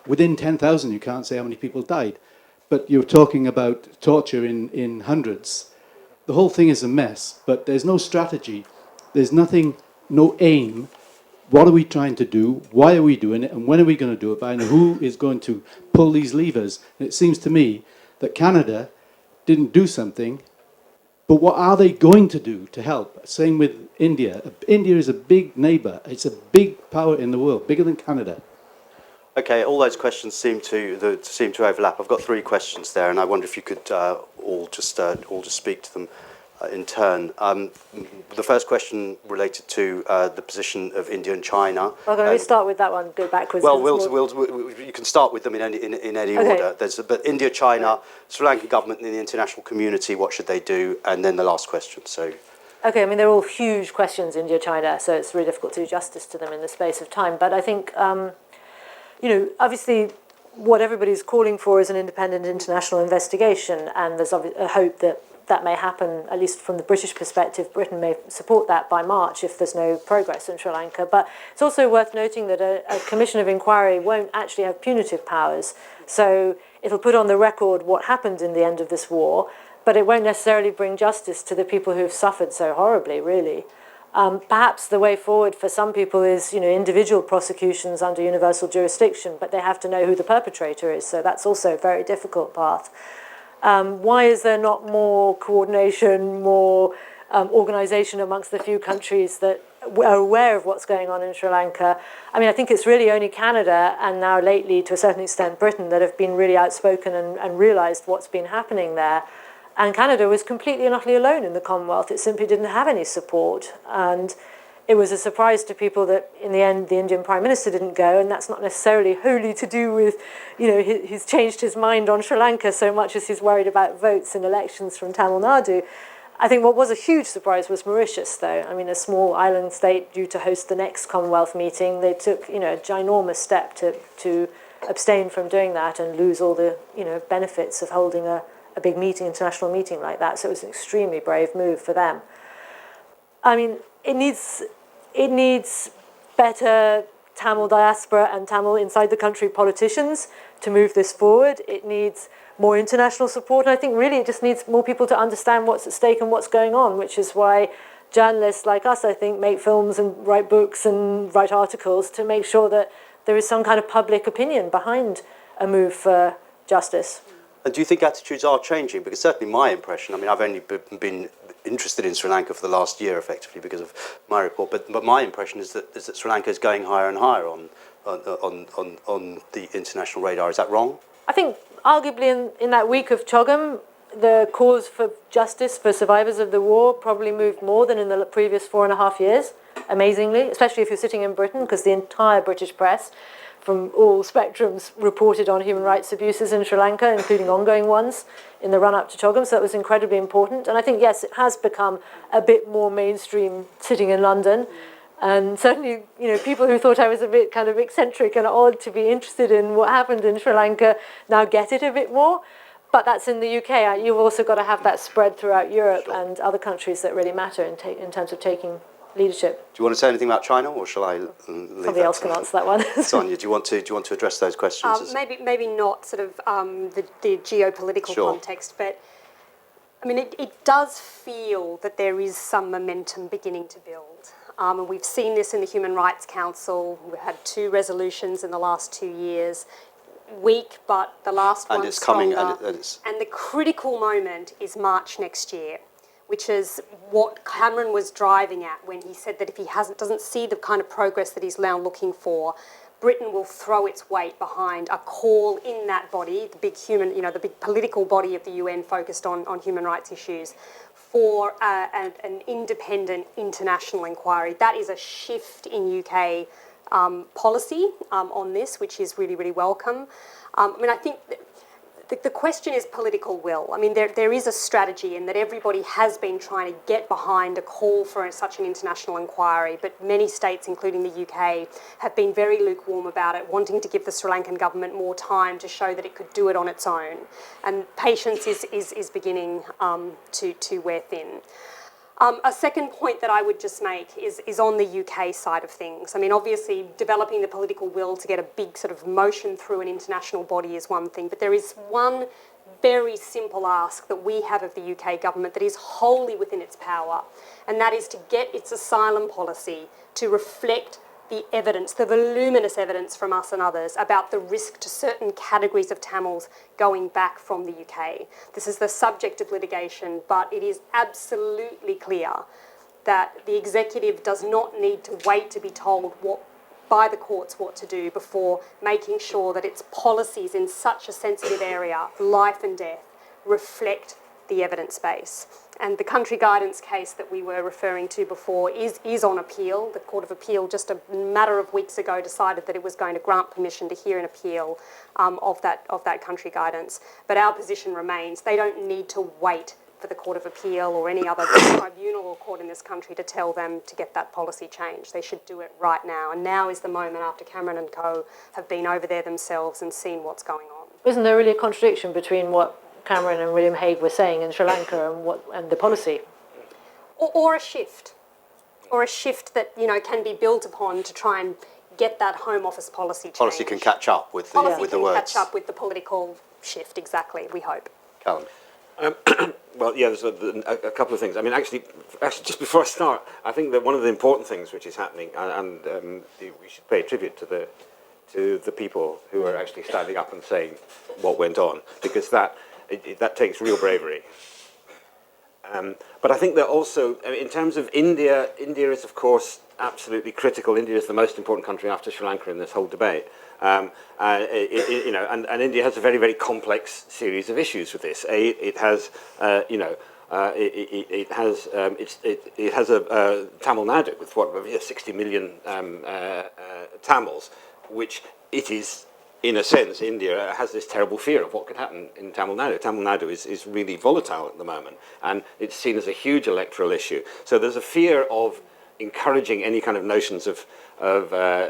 O: within 10,000, you can't say how many people died. But you're talking about torture in hundreds. The whole thing is a mess, but there's no strategy. There's nothing, no aim. What are we trying to do? Why are we doing it? And when are we going to do it by? And who is going to pull these levers? And it seems to me that Canada didn't do something, but what are they going to do to help? Same with India. India is a big neighbour. It's a big power in the world, bigger than Canada.
B: Okay, all those questions seem to overlap. I've got 3 questions there, and I wonder if you could all just speak to them in turn. The first question related to the position of India and China.
C: Well, can we start with that one? Go backwards.
B: Well, you can start with them in any order. But India, China, Sri Lankan government, and the international community. What should they do? And then the last question. So.
C: Okay, I mean, they're all huge questions, India, China, so it's really difficult to do justice to them in the space of time. But I think, obviously, what everybody's calling for is an independent international investigation, and there's a hope that that may happen, at least from the British perspective. Britain may support that by March if there's no progress in Sri Lanka. But it's also worth noting that a commission of inquiry won't actually have punitive powers. So it'll put on the record what happened in the end of this war, but it won't necessarily bring justice to the people who have suffered so horribly, really. Perhaps the way forward for some people is, individual prosecutions under universal jurisdiction, but they have to know who the perpetrator is. So that's also a very difficult path. Why is there not more coordination, more organisation amongst the few countries that are aware of what's going on in Sri Lanka? I mean, I think it's really only Canada and now lately, to a certain extent, Britain, that have been really outspoken and realised what's been happening there. And Canada was completely and utterly alone in the Commonwealth. It simply didn't have any support. And it was a surprise to people that, in the end, the Indian Prime Minister didn't go, and that's not necessarily wholly to do with, he's changed his mind on Sri Lanka so much as he's worried about votes in elections from Tamil Nadu. I think what was a huge surprise was Mauritius, though. I mean, a small island state due to host the next Commonwealth meeting, they took, a ginormous step to abstain from doing that and lose all the, benefits of holding a big meeting, international meeting like that. So it was an extremely brave move for them. I mean, it needs better Tamil diaspora and Tamil inside the country politicians to move this forward. It needs more international support. And I think really it just needs more people to understand what's at stake and what's going on, which is why journalists like us, I think, make films and write books and write articles to make sure that there is some kind of public opinion behind a move for justice.
B: And do you think attitudes are changing? Because certainly my impression, I mean, I've only been interested in Sri Lanka for the last year, effectively, because of my report. But my impression is that Sri Lanka is going higher and higher on the international radar. Is that wrong?
C: I think arguably in that week of Chogam, the cause for justice for survivors of the war probably moved more than in the previous 4.5 years, amazingly, especially if you're sitting in Britain, because the entire British press from all spectrums reported on human rights abuses in Sri Lanka, including ongoing ones in the run-up to Chogam, so that was incredibly important. And I think, yes, it has become a bit more mainstream sitting in London. And certainly, people who thought I was a bit kind of eccentric and odd to be interested in what happened in Sri Lanka now get it a bit more. But that's in the UK. You've also got to have that spread throughout Europe and other countries that really matter in terms of taking leadership.
B: Do you want to say anything about China, or shall I leave
C: Somebody else can answer that one.
B: Sonia, do you want to address those questions?
D: Maybe not sort of the geopolitical context, but I mean it does feel that there is some momentum beginning to build. And we've seen this in the Human Rights Council. We've had 2 resolutions in the last 2 years. Weak, but the last one
B: it's coming,
D: stronger. And the critical moment is March next year, which is what Cameron was driving at when he said that if he doesn't see the kind of progress that he's now looking for, Britain will throw its weight behind a call in that body, the big the big political body of the UN focused on human rights issues, for an independent international inquiry. That is a shift in UK policy on this, which is really, really welcome. I mean, I think The question is political will. I mean, there is a strategy in that everybody has been trying to get behind a call for such an international inquiry, but many states, including the UK, have been very lukewarm about it, wanting to give the Sri Lankan government more time to show that it could do it on its own. And patience is beginning to wear thin. A second point that I would just make is on the UK side of things. I mean, obviously, developing the political will to get a big sort of motion through an international body is one thing, but there is one very simple ask that we have of the UK government that is wholly within its power, and that is to get its asylum policy to reflect the evidence, the voluminous evidence from us and others about the risk to certain categories of Tamils going back from the UK. This is the subject of litigation, but it is absolutely clear that the executive does not need to wait to be told by the courts what to do before making sure that its policies in such a sensitive area, life and death, reflect the evidence base. And the country guidance case that we were referring to before is on appeal. The Court of Appeal just a matter of weeks ago decided that it was going to grant permission to hear an appeal of that country guidance. But our position remains they don't need to wait for the Court of Appeal or any other tribunal or court in this country to tell them to get that policy changed. They should do it right now. And now is the moment after Cameron and co have been over there themselves and seen what's going on.
C: Isn't there really a contradiction between what Cameron and William Hague were saying in Sri Lanka and the policy?
D: Or a shift. Or a shift that, can be built upon to try and get that Home Office policy change.
B: Policy can catch up with the words.
D: Policy can catch up with the political shift, exactly, we hope.
B: Callum.
A: Well, yeah, there's a couple of things. I mean, actually, just before I start, I think that one of the important things which is happening, and we should pay tribute to the people who are actually standing up and saying what went on, because that takes real bravery. But I think that also, in terms of India is, of course, absolutely critical. India is the most important country after Sri Lanka in this whole debate. And India has a very, very complex series of issues with this. It has a Tamil Nadu with 60 million Tamils, which it is. In a sense, India has this terrible fear of what could happen in Tamil Nadu. Tamil Nadu is really volatile at the moment, and it's seen as a huge electoral issue. So there's a fear of encouraging any kind of notions of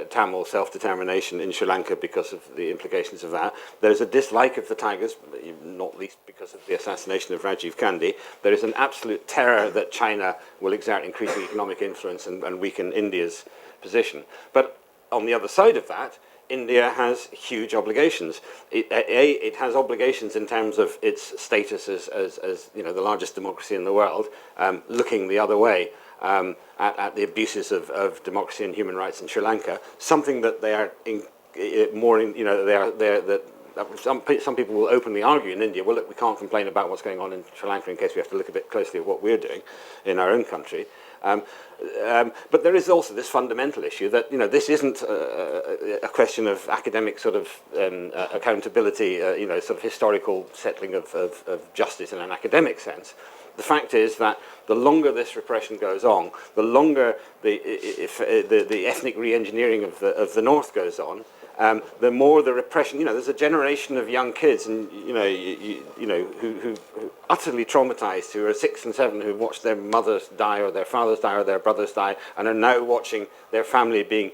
A: Tamil self-determination in Sri Lanka because of the implications of that. There's a dislike of the Tigers, not least because of the assassination of Rajiv Gandhi. There is an absolute terror that China will exert increasing economic influence and weaken India's position. But on the other side of that, India has huge obligations. It has obligations in terms of its status as the largest democracy in the world, looking the other way at the abuses of democracy and human rights in Sri Lanka. Something that they are some people will openly argue in India. Well, look, we can't complain about what's going on in Sri Lanka in case we have to look a bit closely at what we're doing in our own country. But there is also this fundamental issue that this isn't a question of academic sort of accountability, sort of historical settling of justice in an academic sense. The fact is that the longer this repression goes on, the longer the ethnic re-engineering of the North goes on, the more the repression. There's a generation of young kids, and who utterly traumatized, who are 6 and 7, who watched their mothers die, or their fathers die, or their brothers die, and are now watching their family being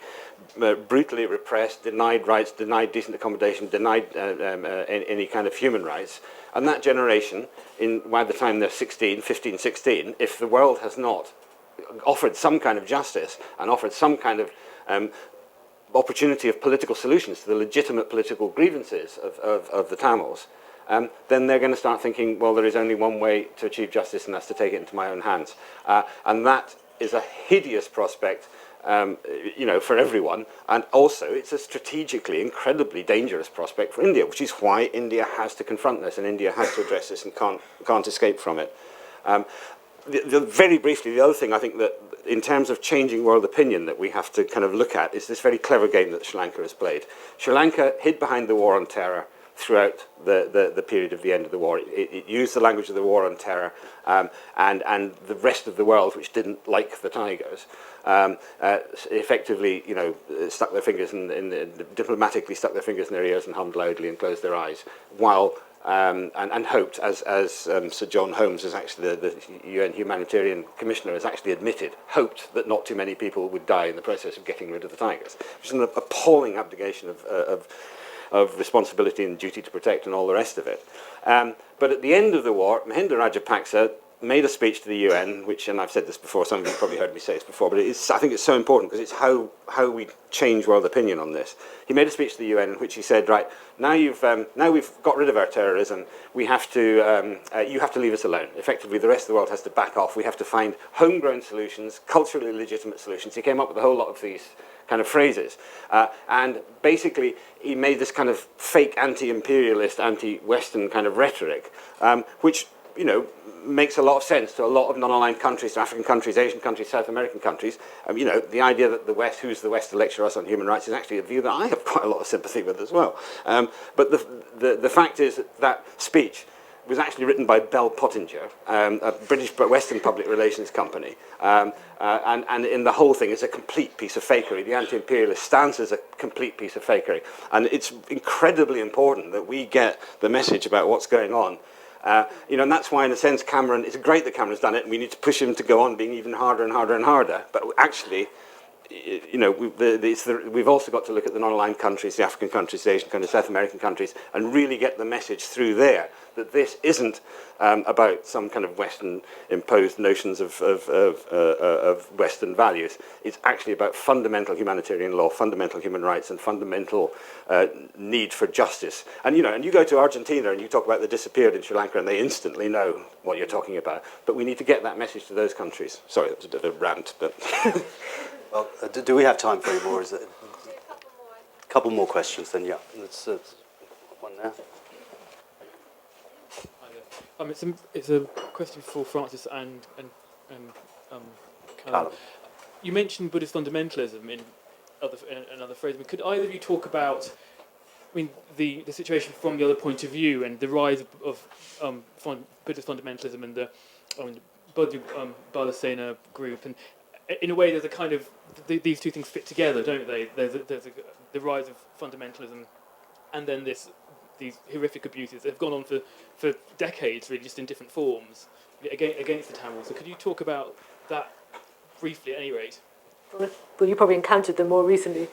A: brutally repressed, denied rights, denied decent accommodation, denied any kind of human rights. And that generation, by the time they're 15, 16, if the world has not offered some kind of justice and offered some kind of opportunity of political solutions to the legitimate political grievances of the Tamils, then they're going to start thinking, well, there is only one way to achieve justice, and that's to take it into my own hands. And that is a hideous prospect, for everyone. And also, it's a strategically incredibly dangerous prospect for India, which is why India has to confront this, and India has to address this and can't escape from it. Very briefly, the other thing I think that in terms of changing world opinion that we have to kind of look at is this very clever game that Sri Lanka has played. Sri Lanka hid behind the war on terror throughout the period of the end of the war. It used the language of the war on terror, and the rest of the world, which didn't like the Tigers, effectively, stuck their fingers diplomatically stuck their fingers in their ears and hummed loudly and closed their eyes, while and hoped, as Sir John Holmes, is actually the UN Humanitarian Commissioner, has actually admitted, hoped that not too many people would die in the process of getting rid of the tigers, which is an appalling abdication of responsibility and duty to protect and all the rest of it. But at the end of the war, Mahinda Rajapaksa made a speech to the UN, which, and I've said this before, some of you probably heard me say this before, but I think it's so important because it's how we change world opinion on this. He made a speech to the UN in which he said, right, now we've got rid of our terrorism, we have to, you have to leave us alone. Effectively, the rest of the world has to back off. We have to find homegrown solutions, culturally legitimate solutions. He came up with a whole lot of these kind of phrases. And basically, he made this kind of fake anti-imperialist, anti-Western kind of rhetoric, which, you know, makes a lot of sense to a lot of non-aligned countries, to African countries, Asian countries, South American countries. You know, the idea that the West, who's the West to lecture us on human rights, is actually a view that I have quite a lot of sympathy with as well. But the fact is that speech was actually written by Bell Pottinger, a British Western public relations company. And in the whole thing, it's a complete piece of fakery. The anti-imperialist stance is a complete piece of fakery. And it's incredibly important that we get the message about what's going on. You know, and that's why, in a sense, Cameron, it's great that Cameron's done it, and we need to push him to go on being even harder and harder and harder. But actually, you know, we've also got to look at the non-aligned countries, the African countries, the Asian countries, South American countries, and really get the message through there that this isn't about some kind of Western-imposed notions of Western values. It's actually about fundamental humanitarian law, fundamental human rights, and fundamental need for justice. And, you know, and you go to Argentina and you talk about the disappeared in Sri Lanka, and they instantly know what you're talking about. But we need to get that message to those countries. Sorry, that was a bit of a rant, but...
B: Well, do we have time for any more? Is it a couple more questions? Then yeah, let's one there.
P: It's a question for Francis and
B: Callum.
P: You mentioned Buddhist fundamentalism in another phrase. I mean, could either of you talk about, I mean, the situation from the other point of view and the rise of Buddhist fundamentalism and the Bala Sena group, and in a way, there's a kind of these two things fit together, don't they? There's the rise of fundamentalism, and then these horrific abuses that have gone on for decades, really, just in different forms against the Tamils. So, could you talk about that briefly, at any rate?
C: Well, you probably encountered them more recently.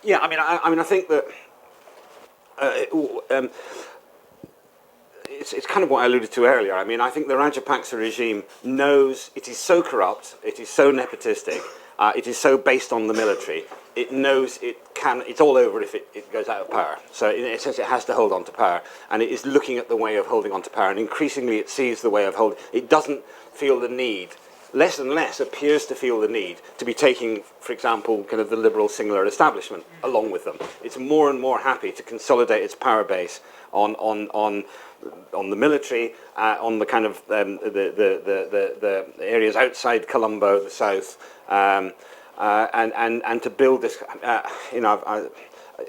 A: Yeah, I mean, I think that it's kind of what I alluded to earlier. I mean, I think the Rajapaksa regime knows it is so corrupt, it is so nepotistic, it is so based on the military. It knows it's all over if it goes out of power. So in a sense, it has to hold on to power, and it is looking at the way of holding on to power, and increasingly it sees the way of holding. It doesn't feel the need, less and less appears to feel the need to be taking, for example, kind of the liberal singular establishment along with them. It's more and more happy to consolidate its power base on the military, on the kind of the areas outside Colombo, the south, and to build this. You know, I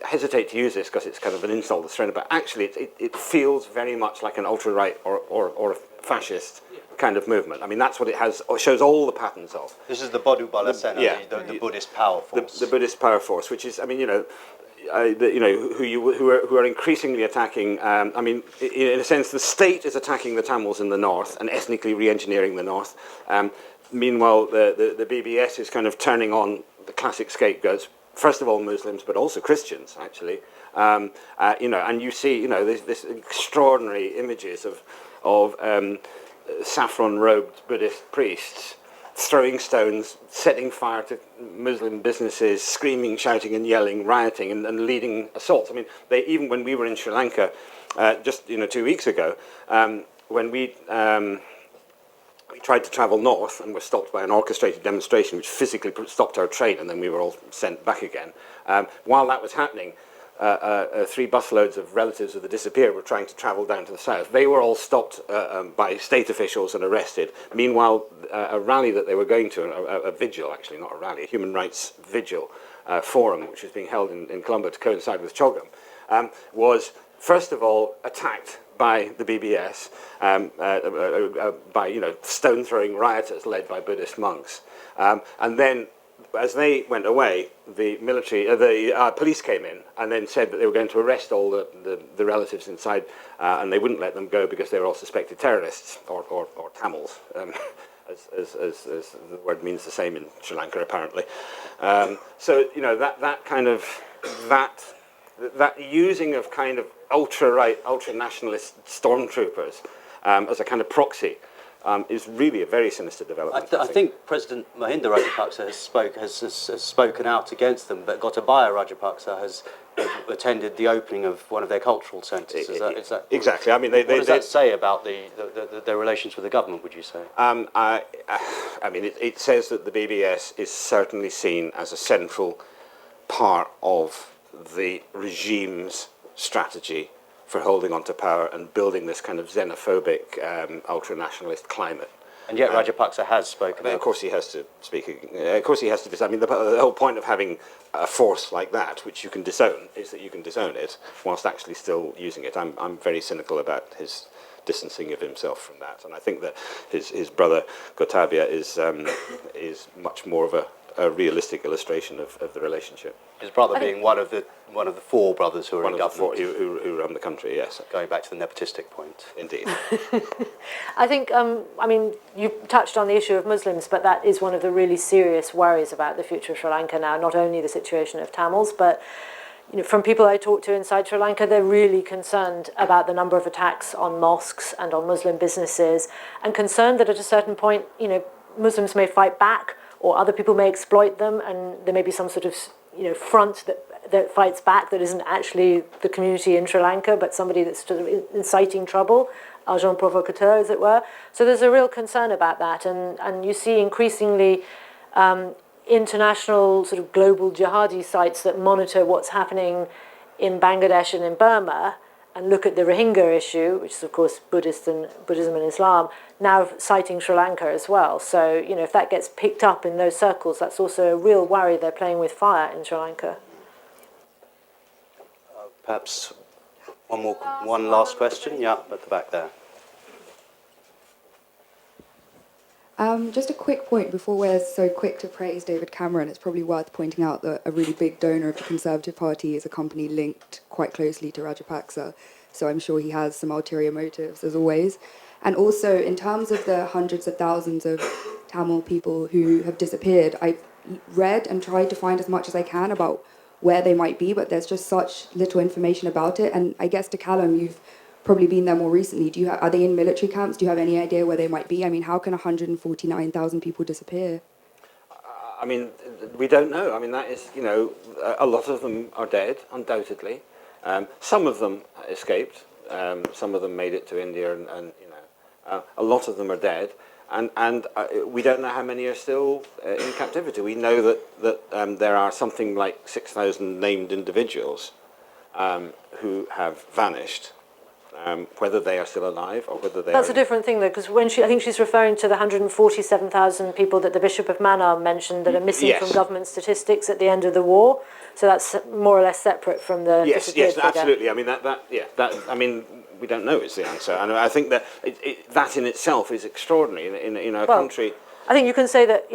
A: hesitate to use this because it's kind of an insult that's thrown about. Actually, it feels very much like an ultra-right or a fascist kind of movement. I mean, that's what it has. It shows all the patterns of.
B: This is the Bodhu Bala Sena, the Buddhist power force.
A: The Buddhist power force, which is, I mean, you know. Who are increasingly attacking. I mean, in a sense, the state is attacking the Tamils in the north and ethnically re-engineering the north. Meanwhile, the BBS is kind of turning on the classic scapegoats. First of all, Muslims, but also Christians, actually. You know, and you see, you know, this extraordinary images of saffron-robed Buddhist priests throwing stones, setting fire to Muslim businesses, screaming, shouting and yelling, rioting and leading assaults. I mean, even when we were in Sri Lanka just 2 weeks ago, when we tried to travel north and were stopped by an orchestrated demonstration which physically stopped our train, and then we were all sent back again. While that was happening, 3 busloads of relatives of the disappeared were trying to travel down to the south. They were all stopped by state officials and arrested. Meanwhile, a rally that they were going to, a vigil, actually, not a rally, a human rights vigil forum, which was being held in Colombo to coincide with Chogam, was, first of all, attacked by the BBS, by stone-throwing rioters led by Buddhist monks. And then as they went away, the military, the police came in and then said that they were going to arrest all the relatives inside, and they wouldn't let them go because they were all suspected terrorists or Tamils, as the word means the same in Sri Lanka apparently. So that kind of that using of kind of ultra-right, ultra-nationalist stormtroopers as a kind of proxy is really a very sinister development.
B: I think President Mahinda Rajapaksa has spoken out against them, but Gotabaya Rajapaksa has attended the opening of one of their cultural centres. Is that
A: exactly? I mean,
B: what does that say about their relations with the government, would you say?
A: I mean, it says that the BBS is certainly seen as a central part of the regime's strategy for holding on to power and building this kind of xenophobic, ultra-nationalist climate.
B: And yet Rajapaksa has spoken.
A: Of course he has to speak. Of course he has to. I mean, the whole point of having a force like that, which you can disown, is that you can disown it whilst actually still using it. I'm very cynical about his distancing of himself from that, and I think that his brother Gotabaya is much more of a realistic illustration of the relationship.
B: His brother being one of the four brothers who are in government,
A: who run the country. Yes,
B: going back to the nepotistic point.
A: Indeed.
C: I think, I mean, you touched on the issue of Muslims, but that is one of the really serious worries about the future of Sri Lanka now, not only the situation of Tamils, but from people I talk to inside Sri Lanka, they're really concerned about the number of attacks on mosques and on Muslim businesses, and concerned that at a certain point, Muslims may fight back, or other people may exploit them, and there may be some sort of front that fights back that isn't actually the community in Sri Lanka, but somebody that's sort of inciting trouble, agent provocateur, as it were. So there's a real concern about that, and you see increasingly international sort of global jihadi sites that monitor what's happening in Bangladesh and in Burma, and look at the Rohingya issue, which is of course Buddhism and Islam, now citing Sri Lanka as well. So, if that gets picked up in those circles, that's also a real worry. They're playing with fire in Sri Lanka.
B: Perhaps one last question. Yeah, at the back there.
Q: Just a quick point before we're so quick to praise David Cameron. It's probably worth pointing out that a really big donor of the Conservative Party is a company linked quite closely to Rajapaksa, so I'm sure he has some ulterior motives, as always. And also, in terms of the hundreds of thousands of Tamil people who have disappeared, I've read and tried to find as much as I can about where they might be, but there's just such little information about it. And I guess to Callum, you've probably been there more recently. Are they in military camps? Do you have any idea where they might be? I mean, how can 149,000 people disappear?
A: I mean, we don't know. I mean, that is, a lot of them are dead, undoubtedly. Some of them escaped. Some of them made it to India, and a lot of them are dead. And we don't know how many are still in captivity. We know that there are something like 6,000 named individuals who have vanished. Whether they are still alive or whether they
C: That's a different thing, though, because I think she's referring to the 147,000 people that the Bishop of Mannar mentioned that are missing from government statistics at the end of the war. So that's more or less separate from the
A: yes, absolutely. I mean I mean, we don't know is the answer, and I think that that in itself is extraordinary in a country.
C: I think you can say that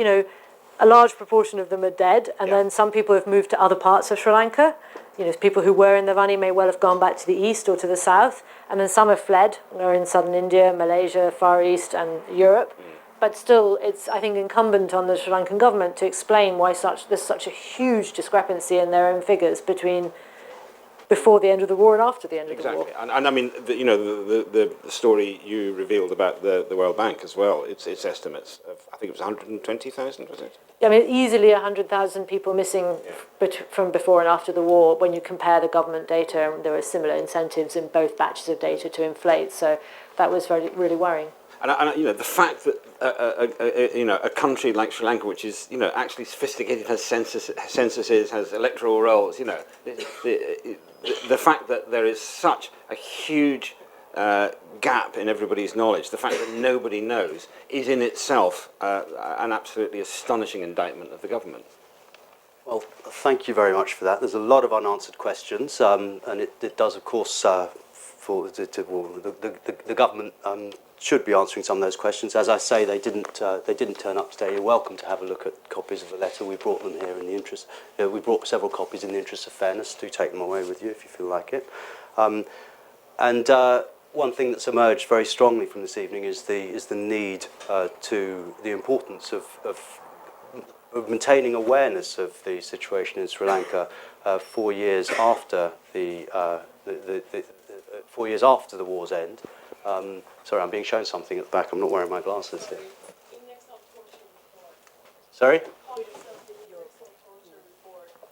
C: a large proportion of them are dead, and then some people have moved to other parts of Sri Lanka. People who were in the Vani may well have gone back to the east or to the south, and then some have fled, are in southern India, Malaysia, Far East, and Europe. But still, it's, I think, incumbent on the Sri Lankan government to explain why there's such a huge discrepancy in their own figures between before the end of the war and after the end of the war.
A: And I mean, the story you revealed about the World Bank as well, its estimates of, I think it was 120,000, was it?
C: I mean, easily 100,000 people missing from before and after the war when you compare the government data, and there were similar incentives in both batches of data to inflate, so that was really worrying.
A: And the fact that a country like Sri Lanka, which is actually sophisticated, has censuses, has electoral rolls, the fact that there is such a huge gap in everybody's knowledge, the fact that nobody knows, is in itself an absolutely astonishing indictment of the government.
B: Well, thank you very much for that. There's a lot of unanswered questions, and it does, of course, the government should be answering some of those questions. As I say, they didn't turn up today. You're welcome to have a look at copies of the letter. We brought them here in the interest. We brought several copies in the interest of fairness. Do take them away with you if you feel like it. One thing that's emerged very strongly from this evening is the need to the importance of maintaining awareness of the situation in Sri Lanka 4 years after the 4 years after the war's end. Sorry, I'm being shown something at the back. I'm not wearing my glasses here. Sorry?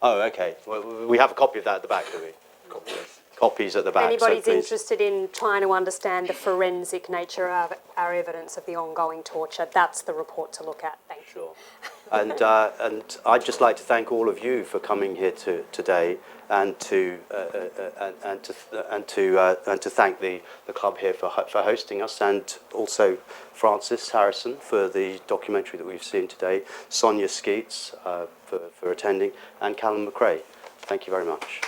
B: Oh, okay. Well, we have a copy of that at the back, do we? Copies at the back.
D: Anybody's
B: so
D: interested in trying to understand the forensic nature of our evidence of the ongoing torture, that's the report to look at. Thank you.
B: And I'd just like to thank all of you for coming here today, and to thank the club here for hosting us, and also Francis Harrison for the documentary that we've seen today, Sonia Skeets for attending, and Callum McRae. Thank you very much.